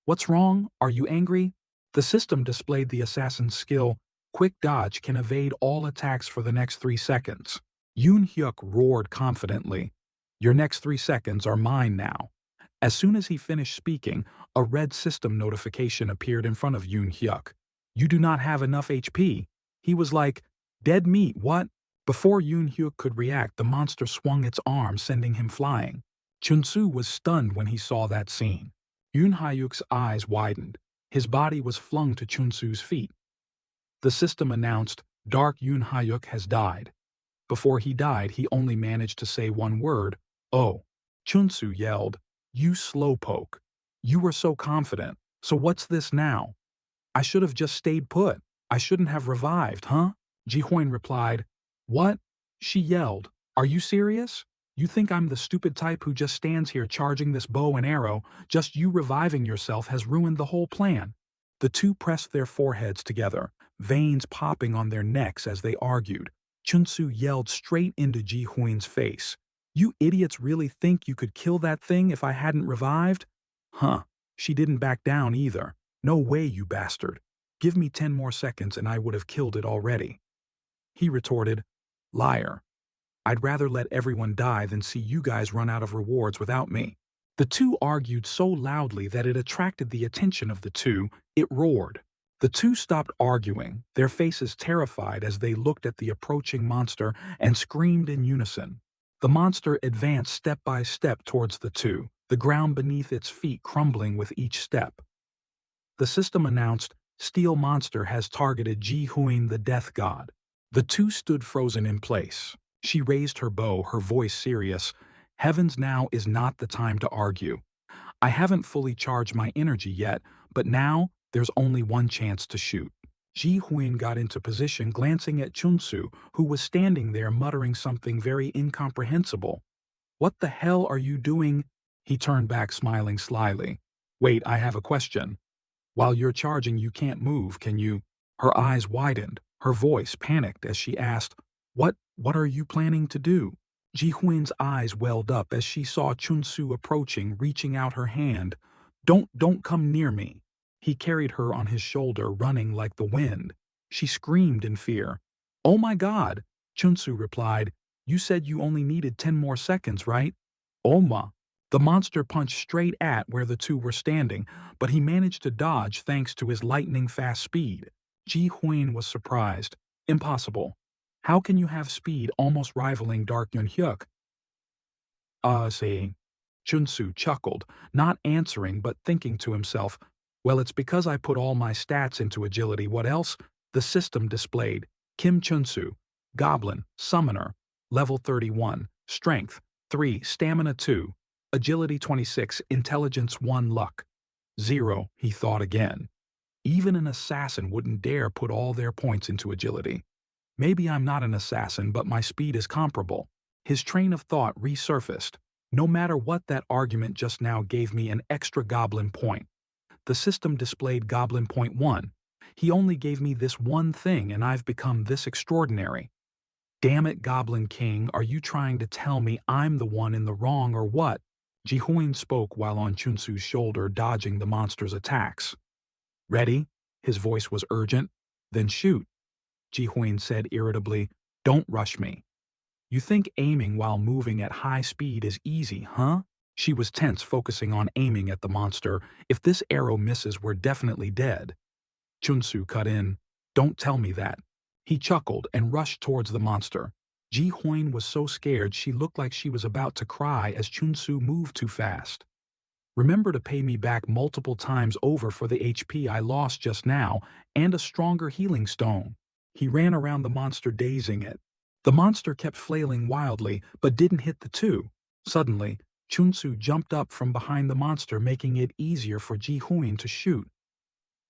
"What's wrong? Are you angry?" The system displayed the assassin's skill. Quick dodge can evade all attacks for the next 3 seconds. Yoon Hyuk roared confidently, "Your next 3 seconds are mine now." As soon as he finished speaking, a red system notification appeared in front of Yoon Hyuk. "You do not have enough HP." He was like, "Dead meat, what?" Before Yoon Hyuk could react, the monster swung its arm, sending him flying. Chunsu was stunned when he saw that scene. Yoon Hyuk's eyes widened. His body was flung to Chunsu's feet. The system announced, Dark Yoon Hyuk has died. Before he died, he only managed to say one word, "Oh." Chunsu yelled, "You slowpoke. You were so confident. So what's this now? I should have just stayed put. I shouldn't have revived, huh?" Ji-hoon replied, "What?" She yelled, "Are you serious? You think I'm the stupid type who just stands here charging this bow and arrow? Just you reviving yourself has ruined the whole plan." The two pressed their foreheads together, veins popping on their necks as they argued. Chunsu yelled straight into Ji-hoon's face, "You idiots really think you could kill that thing if I hadn't revived?" Huh. She didn't back down either. "No way, you bastard. Give me 10 more seconds and I would have killed it already." He retorted, "Liar. I'd rather let everyone die than see you guys run out of rewards without me." The two argued so loudly that it attracted the attention of the two. It roared. The two stopped arguing, their faces terrified as they looked at the approaching monster and screamed in unison. The monster advanced step by step towards the two, the ground beneath its feet crumbling with each step. The system announced, Steel Monster has targeted Ji-hoon the Death God. The two stood frozen in place. She raised her bow, her voice serious. "Heavens, now is not the time to argue. I haven't fully charged my energy yet, but now there's only one chance to shoot." Ji-hoon got into position, glancing at Chunsu, who was standing there muttering something very incomprehensible. "What the hell are you doing?" He turned back, smiling slyly. "Wait, I have a question. While you're charging, you can't move, can you?" Her eyes widened, her voice panicked as she asked, What are you planning to do?" Ji-hoon's eyes welled up as she saw Chunsu approaching, reaching out her hand. Don't come near me." He carried her on his shoulder, running like the wind. She screamed in fear. "Oh my God!" Chunsu replied, "You said you only needed 10 more seconds, right?" "Oma." The monster punched straight at where the two were standing, but he managed to dodge thanks to his lightning-fast speed. Ji-hoon was surprised. "Impossible. How can you have speed almost rivaling Dark Yoon Hyuk?" Saying. Chunsu chuckled, not answering but thinking to himself, "Well, it's because I put all my stats into agility. What else?" The system displayed, Kim Chunsu, Goblin, Summoner, level 31, Strength 3, Stamina 2, Agility 26, Intelligence 1, Luck 0. He thought again. Even an assassin wouldn't dare put all their points into agility. Maybe I'm not an assassin, but my speed is comparable. His train of thought resurfaced. No matter what, that argument just now gave me an extra Goblin point. The system displayed Goblin point 1. He only gave me this one thing and I've become this extraordinary. Damn it, Goblin King, are you trying to tell me I'm the one in the wrong or what? Ji-hoon spoke while on Chunsu's shoulder, dodging the monster's attacks. "Ready?" His voice was urgent. "Then shoot." Ji-hoon said irritably, "Don't rush me. You think aiming while moving at high speed is easy, huh?" She was tense, focusing on aiming at the monster. "If this arrow misses, we're definitely dead." Chunsu cut in, "Don't tell me that." He chuckled and rushed towards the monster. Ji-hoon was so scared she looked like she was about to cry as Chunsu moved too fast. "Remember to pay me back multiple times over for the HP I lost just now and a stronger healing stone." He ran around the monster, dazing it. The monster kept flailing wildly, but didn't hit the two. Suddenly, Chunsu jumped up from behind the monster, making it easier for Ji-hoon to shoot.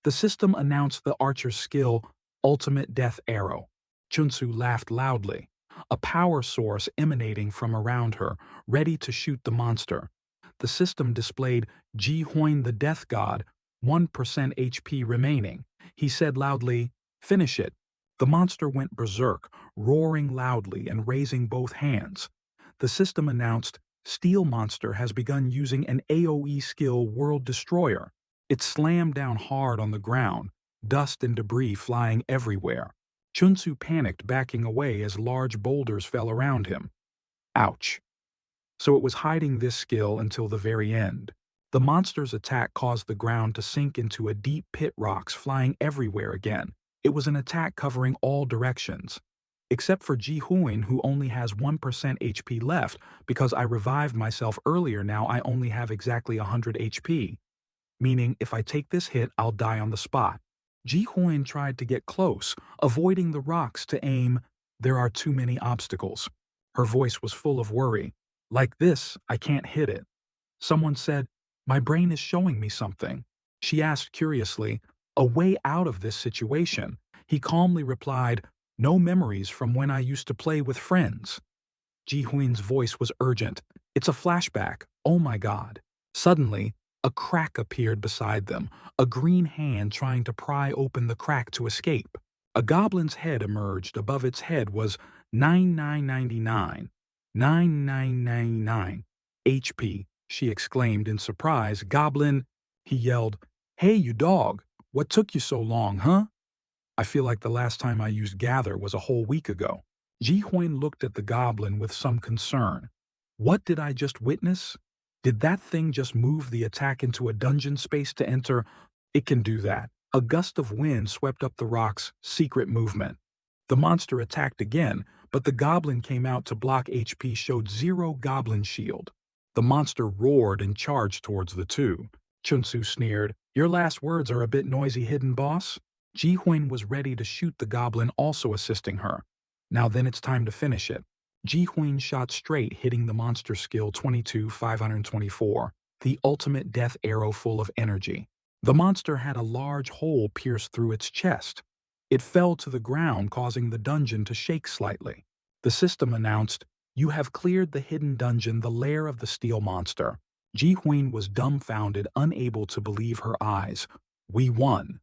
The system announced the archer's skill, Ultimate Death Arrow. Chunsu laughed loudly, a power source emanating from around her, ready to shoot the monster. The system displayed Ji-hoon the Death God, 1% HP remaining. He said loudly, "Finish it." The monster went berserk, roaring loudly and raising both hands. The system announced, Steel Monster has begun using an AoE skill, World Destroyer. It slammed down hard on the ground, dust and debris flying everywhere. Chunsu panicked, backing away as large boulders fell around him. Ouch. So it was hiding this skill until the very end. The monster's attack caused the ground to sink into a deep pit, rocks flying everywhere again. It was an attack covering all directions. Except for Ji Huin, who only has 1% HP left because I revived myself earlier. Now I only have exactly 100 HP, meaning if I take this hit, I'll die on the spot. Ji Huin tried to get close, avoiding the rocks to aim. There are too many obstacles. Her voice was full of worry. Like this, I can't hit it. Someone said, my brain is showing me something. She asked curiously, a way out of this situation. He calmly replied, no memories from when I used to play with friends. Ji Huin's voice was urgent. It's a flashback. Oh my God. Suddenly, a crack appeared beside them, a green hand trying to pry open the crack to escape. A goblin's head emerged. Above its head was 9999. 9999 HP, she exclaimed in surprise. Goblin, he yelled. Hey, you dog. What took you so long, huh? I feel like the last time I used gather was a whole week ago. Ji Huin looked at the goblin with some concern. What did I just witness? Did that thing just move the attack into a dungeon space to enter? It can do that. A gust of wind swept up the rocks, secret movement. The monster attacked again, but the goblin came out to block. HP showed 0 goblin shield. The monster roared and charged towards the two. Chunsu sneered, your last words are a bit noisy, hidden boss. Ji Huin was ready to shoot the goblin, also assisting her. Now then it's time to finish it. Ji Huin shot straight, hitting the monster skill 22,524, the ultimate death arrow full of energy. The monster had a large hole pierced through its chest. It fell to the ground, causing the dungeon to shake slightly. The system announced, you have cleared the hidden dungeon, the lair of the steel monster. Ji Huin was dumbfounded, unable to believe her eyes. We won.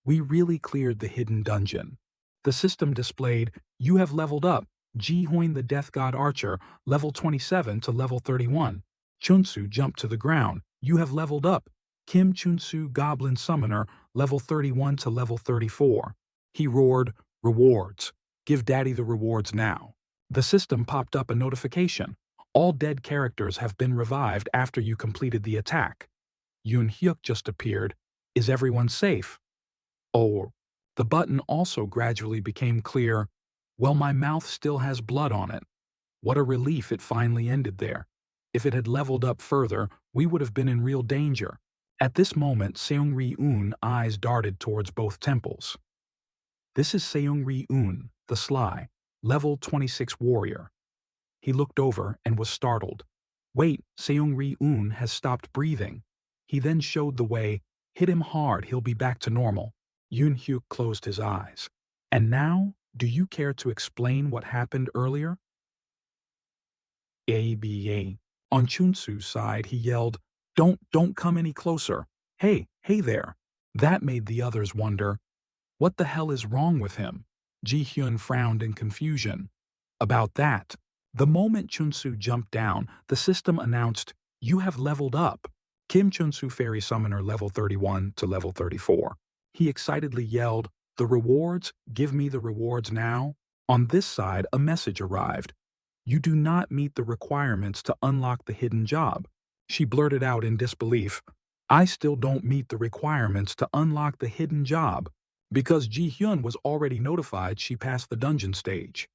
We really cleared the hidden dungeon. The system displayed, you have leveled up. Ji Huin the Death God Archer, level 27 to level 31. Chunsu jumped to the ground. You have leveled up. Kim Chunsu Goblin Summoner, level 31 to level 34. He roared, rewards. Give Daddy the rewards now. The system popped up a notification. All dead characters have been revived after you completed the attack. Yoon Hyuk just appeared. Is everyone safe? Oh, the button also gradually became clear. Well, my mouth still has blood on it. What a relief it finally ended there. If it had leveled up further, we would have been in real danger. At this moment, Seung-ri-un eyes darted towards both temples. This is Seung-ri-un, the Sly, level 26 warrior. He looked over and was startled. Wait, Seung-ri-un has stopped breathing. He then showed the way. Hit him hard, he'll be back to normal. Yoon Hyuk closed his eyes. And now, do you care to explain what happened earlier? ABA. On Chunsu's side, he yelled, Don't come any closer. Hey there. That made the others wonder, what the hell is wrong with him? Ji Hyun frowned in confusion. About that, the moment Chunsu jumped down, the system announced, you have leveled up. Kim Chunsu Fairy Summoner level 31 to level 34. He excitedly yelled, the rewards? Give me the rewards now. On this side, a message arrived. You do not meet the requirements to unlock the hidden job. She blurted out in disbelief. I still don't meet the requirements to unlock the hidden job, because Ji Hyun was already notified she passed the dungeon stage.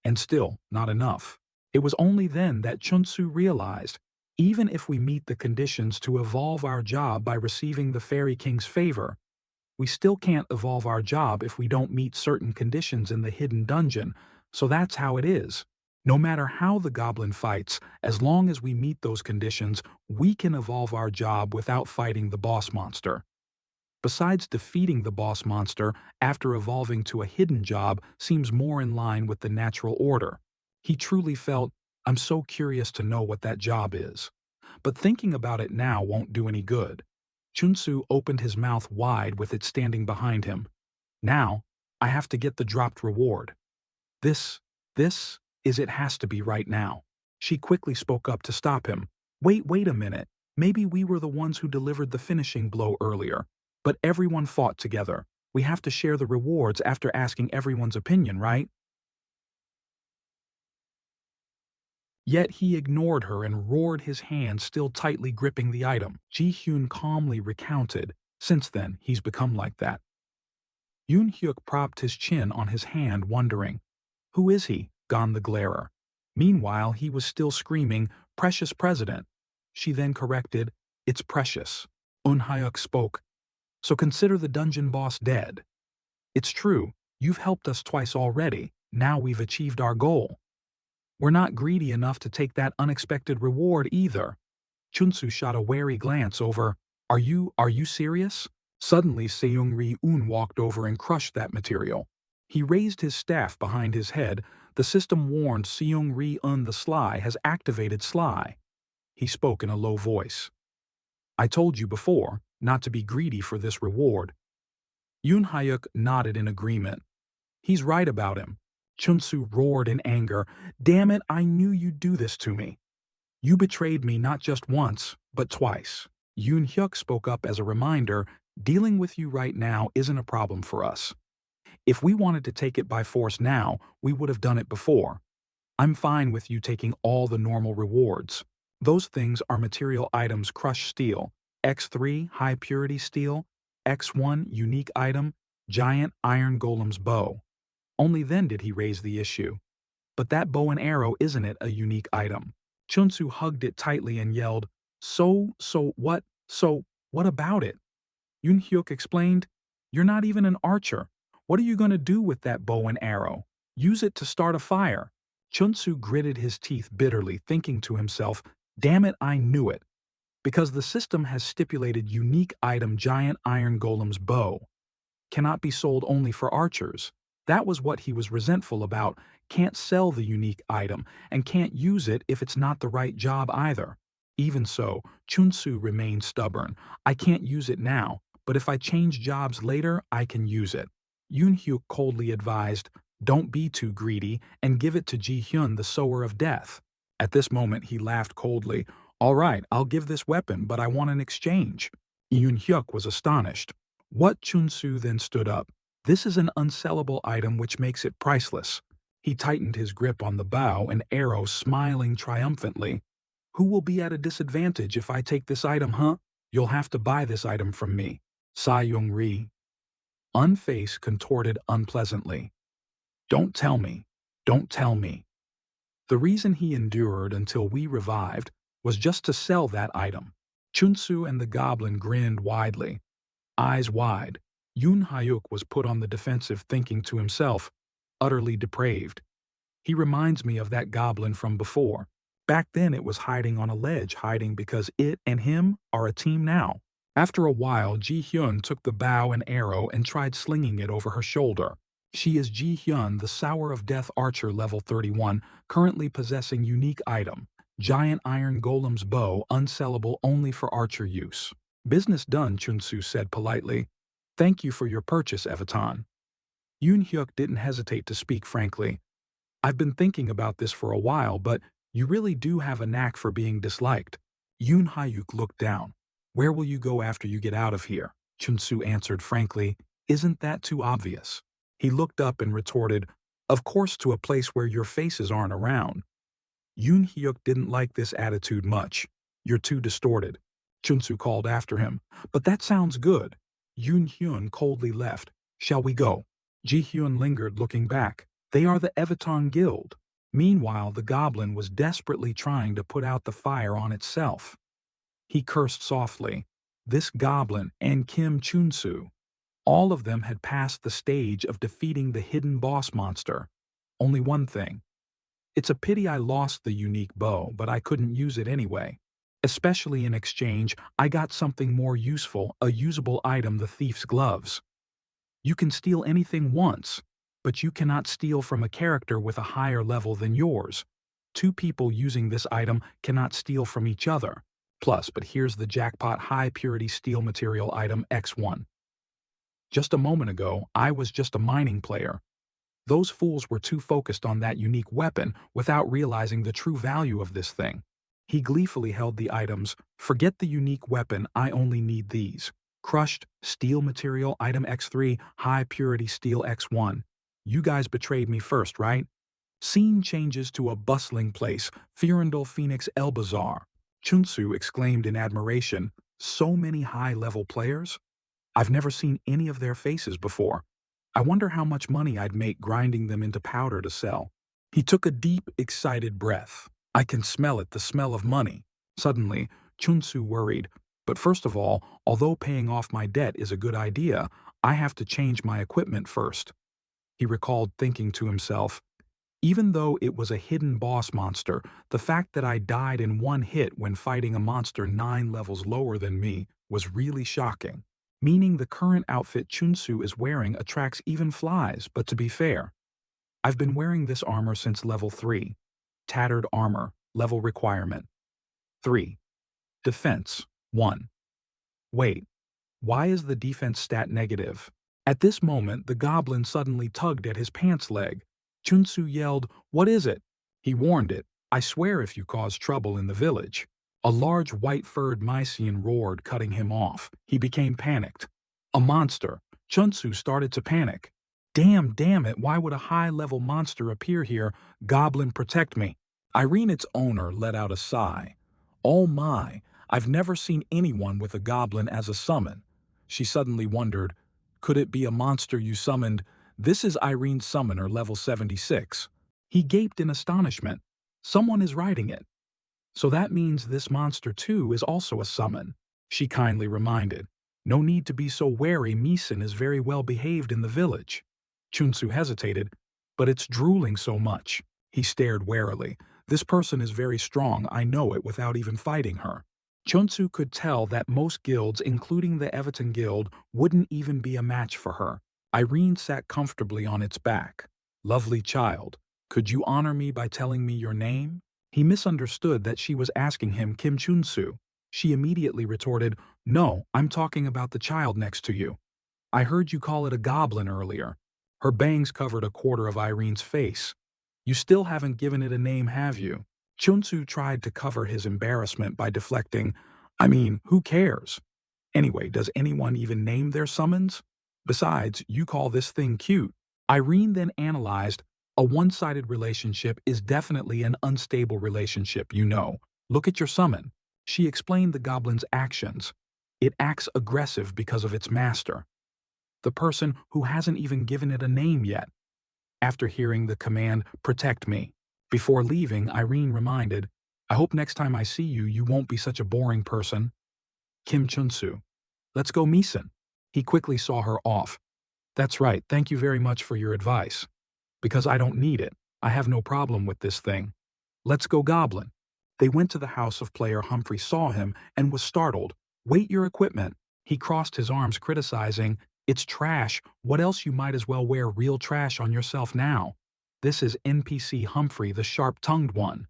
And still, not enough. It was only then that Chunsu realized, even if we meet the conditions to evolve our job by receiving the Fairy King's favor, we still can't evolve our job if we don't meet certain conditions in the hidden dungeon, so that's how it is. No matter how the goblin fights, as long as we meet those conditions, we can evolve our job without fighting the boss monster. Besides, defeating the boss monster after evolving to a hidden job seems more in line with the natural order. He truly felt, I'm so curious to know what that job is. But thinking about it now won't do any good. Chunsu opened his mouth wide with it standing behind him. Now, I have to get the dropped reward. This is it has to be right now. She quickly spoke up to stop him. Wait a minute. Maybe we were the ones who delivered the finishing blow earlier. But everyone fought together. We have to share the rewards after asking everyone's opinion, right? Yet he ignored her and roared, his hand still tightly gripping the item. Ji Hyun calmly recounted, since then he's become like that. Yoon Hyuk propped his chin on his hand, wondering, Who is he? Gone the glarer. Meanwhile, he was still screaming, Precious President. She then corrected, It's Precious. Unhyuk spoke. So consider the dungeon boss dead. It's true, you've helped us twice already. Now we've achieved our goal. We're not greedy enough to take that unexpected reward either. Chunsu shot a wary glance over. Are you serious? Suddenly Seung-ri-un walked over and crushed that material. He raised his staff behind his head. The system warned Seung-ri-un the Sly has activated Sly. He spoke in a low voice. I told you before, not to be greedy for this reward. Yoon Hyuk nodded in agreement. He's right about him. Chunsu roared in anger. Damn it, I knew you'd do this to me. You betrayed me not just once, but twice. Yoon Hyuk spoke up as a reminder, dealing with you right now isn't a problem for us. If we wanted to take it by force now, we would have done it before. I'm fine with you taking all the normal rewards. Those things are material items crushed steel, X3 high purity steel, X1 unique item, giant iron golem's bow. Only then did he raise the issue. But that bow and arrow isn't it a unique item? Chunsu hugged it tightly and yelled, So what about it? Yoon Hyuk explained, You're not even an archer. What are you going to do with that bow and arrow? Use it to start a fire. Chunsu gritted his teeth bitterly, thinking to himself, Damn it, I knew it. Because the system has stipulated unique item giant iron golem's bow. Cannot be sold only for archers. That was what he was resentful about. Can't sell the unique item, and can't use it if it's not the right job either. Even so, Chunsu remained stubborn. I can't use it now, but if I change jobs later, I can use it. Yoon Hyuk coldly advised, Don't be too greedy, and give it to Ji Hyun, the sower of death. At this moment, he laughed coldly. All right, I'll give this weapon, but I want an exchange. Yoon Hyuk was astonished. What? Chunsu then stood up. This is an unsellable item which makes it priceless. He tightened his grip on the bow and arrow, smiling triumphantly. Who will be at a disadvantage if I take this item, huh? You'll have to buy this item from me. Seung-ri. Unface contorted unpleasantly. Don't tell me. Don't tell me. The reason he endured until we revived was just to sell that item. Chunsu and the goblin grinned widely. Eyes wide, Yoon Hyuk was put on the defensive, thinking to himself, utterly depraved. He reminds me of that goblin from before. Back then it was hiding on a ledge, hiding because it and him are a team now. After a while, Ji Hyun took the bow and arrow and tried slinging it over her shoulder. She is Ji Hyun, the Sower of Death Archer level 31, currently possessing unique item, giant iron golem's bow, unsellable only for archer use. Business done, Chunsu said politely. Thank you for your purchase, Evaton. Yoon Hyuk didn't hesitate to speak frankly. I've been thinking about this for a while, but you really do have a knack for being disliked. Yoon Hyuk looked down. Where will you go after you get out of here? Chunsu answered frankly. Isn't that too obvious? He looked up and retorted, Of course, to a place where your faces aren't around. Yoon Hyuk didn't like this attitude much. You're too distorted. Chunsu called after him. But that sounds good. Yoon Hyun coldly left. Shall we go? Ji Hyun lingered, looking back. They are the Evaton Guild. Meanwhile, the goblin was desperately trying to put out the fire on itself. He cursed softly. This goblin and Kim Chunsu. All of them had passed the stage of defeating the hidden boss monster. Only one thing. It's a pity I lost the unique bow, but I couldn't use it anyway. Especially in exchange, I got something more useful, a usable item, the thief's gloves. You can steal anything once, but you cannot steal from a character with a higher level than yours. Two people using this item cannot steal from each other. Plus, but here's the jackpot high-purity steel material item X1. Just a moment ago, I was just a mining player. Those fools were too focused on that unique weapon without realizing the true value of this thing. He gleefully held the items. Forget the unique weapon, I only need these. Crushed, steel material item X3, high-purity steel X1. You guys betrayed me first, right? Scene changes to a bustling place, Firandul Phoenix El Bazaar. Chunsu exclaimed in admiration, So many high-level players? I've never seen any of their faces before. I wonder how much money I'd make grinding them into powder to sell. He took a deep, excited breath. I can smell it, the smell of money. Suddenly, Chunsu worried. But first of all, although paying off my debt is a good idea, I have to change my equipment first. He recalled thinking to himself, even though it was a hidden boss monster, the fact that I died in one hit when fighting a monster 9 levels lower than me was really shocking. Meaning the current outfit Chunsu is wearing attracts even flies, but to be fair, I've been wearing this armor since level 3. Tattered armor, level requirement. 3. Defense, 1. Wait, why is the defense stat negative? At this moment, the goblin suddenly tugged at his pants leg. Chunsu yelled, "What is it?" He warned it, "I swear if you cause trouble in the village." A large white-furred Mysian roared, cutting him off. He became panicked. A monster. Chunsu started to panic. Damn it, why would a high-level monster appear here? Goblin, protect me. Irene, its owner, let out a sigh. Oh my, I've never seen anyone with a goblin as a summon. She suddenly wondered, could it be a monster you summoned? This is Irene's summoner, level 76. He gaped in astonishment. Someone is riding it. So that means this monster too is also a summon, she kindly reminded. No need to be so wary, Misen is very well behaved in the village. Chunsu hesitated, but it's drooling so much. He stared warily. This person is very strong, I know it without even fighting her. Chunsu could tell that most guilds, including the Everton Guild, wouldn't even be a match for her. Irene sat comfortably on its back. Lovely child, could you honor me by telling me your name? He misunderstood that she was asking him Kim Chunsu. She immediately retorted, no, I'm talking about the child next to you. I heard you call it a goblin earlier. Her bangs covered a quarter of Irene's face. You still haven't given it a name, have you? Chunsu tried to cover his embarrassment by deflecting, I mean, who cares? Anyway, does anyone even name their summons? Besides, you call this thing cute. Irene then analyzed, a one-sided relationship is definitely an unstable relationship, you know. Look at your summon. She explained the goblin's actions. It acts aggressive because of its master, the person who hasn't even given it a name yet. After hearing the command, protect me, before leaving, Irene reminded, I hope next time I see you, you won't be such a boring person. Kim Chunsu. Let's go, Misen. He quickly saw her off. That's right, thank you very much for your advice. Because I don't need it. I have no problem with this thing. Let's go, Goblin. They went to the house of player. Humphrey saw him and was startled. Wait your equipment. He crossed his arms, criticizing, it's trash. What else? You might as well wear real trash on yourself now. This is NPC Humphrey, the sharp-tongued one.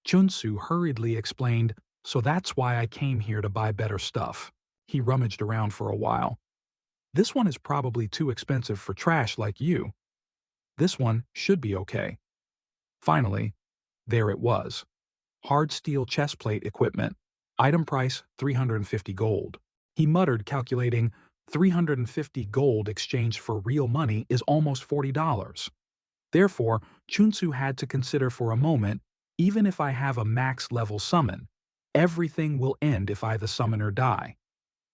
Chunsu hurriedly explained, so that's why I came here to buy better stuff. He rummaged around for a while. This one is probably too expensive for trash like you. This one should be okay. Finally, there it was. Hard steel chestplate equipment. Item price 350 gold. He muttered, calculating 350 gold exchanged for real money is almost $40. Therefore, Chunsu had to consider for a moment, even if I have a max level summon, everything will end if I the summoner die.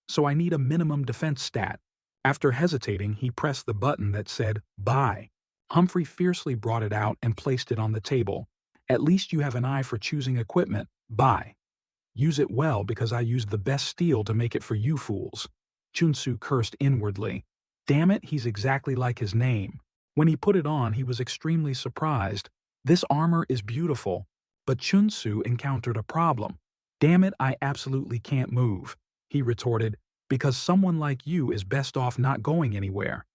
So I need a minimum defense stat. After hesitating, he pressed the button that said, buy. Humphrey fiercely brought it out and placed it on the table. At least you have an eye for choosing equipment. Buy. Use it well because I used the best steel to make it for you fools. Chunsu cursed inwardly. Damn it, he's exactly like his name. When he put it on, he was extremely surprised. This armor is beautiful. But Chunsu encountered a problem. Damn it, I absolutely can't move. He retorted, because someone like you is best off not going anywhere.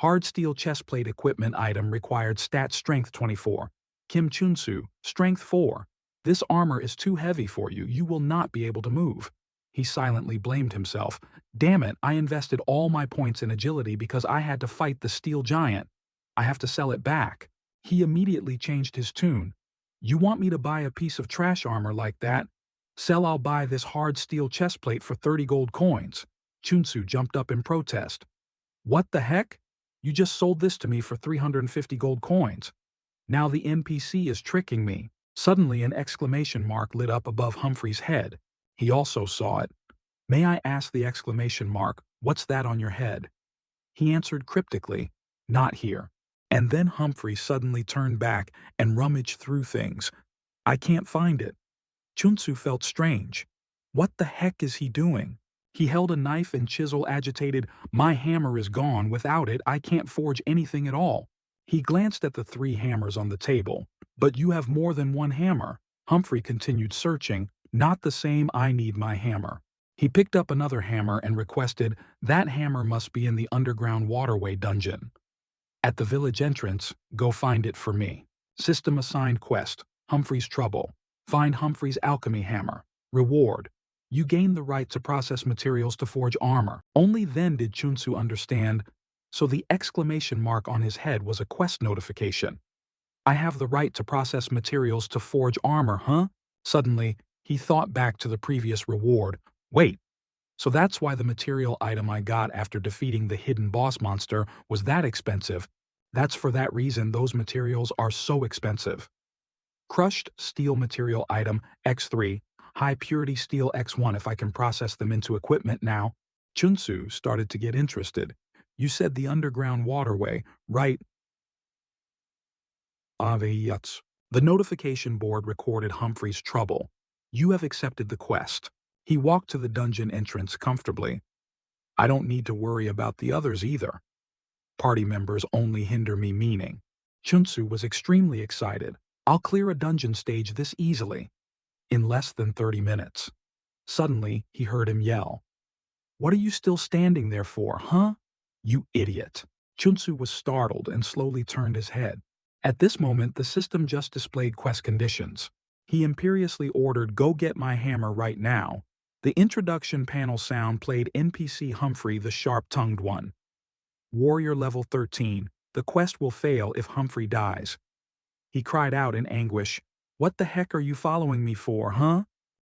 Hard steel chestplate equipment item required stat strength 24. Kim Chunsu, strength 4. This armor is too heavy for you. You will not be able to move. He silently blamed himself. Damn it, I invested all my points in agility because I had to fight the steel giant. I have to sell it back. He immediately changed his tune. You want me to buy a piece of trash armor like that? Sell, I'll buy this hard steel chestplate for 30 gold coins. Chunsu jumped up in protest. What the heck? You just sold this to me for 350 gold coins. Now the NPC is tricking me. Suddenly an exclamation mark lit up above Humphrey's head. He also saw it. May I ask the exclamation mark, what's that on your head? He answered cryptically, "Not here." And then Humphrey suddenly turned back and rummaged through things. "I can't find it." Chunsu felt strange. What the heck is he doing? He held a knife and chisel, agitated. "My hammer is gone. Without it, I can't forge anything at all." He glanced at the 3 hammers on the table. "But you have more than one hammer." Humphrey continued searching. "Not the same. I need my hammer." He picked up another hammer and requested, "That hammer must be in the underground waterway dungeon. At the village entrance, go find it for me." System assigned quest: Humphrey's Trouble. Find Humphrey's alchemy hammer. Reward: you gain the right to process materials to forge armor. Only then did Chunsu understand, so the exclamation mark on his head was a quest notification. "I have the right to process materials to forge armor, huh?" Suddenly, he thought back to the previous reward. "Wait, so that's why the material item I got after defeating the hidden boss monster was that expensive. That's for that reason those materials are so expensive." Crushed steel material item X3, high purity steel X1 if I can process them into equipment now. Chunsu started to get interested. "You said the underground waterway, right?" Aveyuts. The notification board recorded Humphrey's trouble. "You have accepted the quest." He walked to the dungeon entrance comfortably. "I don't need to worry about the others either. Party members only hinder me meaning." Chunsu was extremely excited. "I'll clear a dungeon stage this easily, in less than 30 minutes. Suddenly, he heard him yell, "What are you still standing there for, huh? You idiot." Chunsu was startled and slowly turned his head. At this moment, the system just displayed quest conditions. He imperiously ordered, "Go get my hammer right now." The introduction panel sound played NPC Humphrey, the sharp-tongued one. Warrior level 13. The quest will fail if Humphrey dies. He cried out in anguish, "What the heck are you following me for, huh?"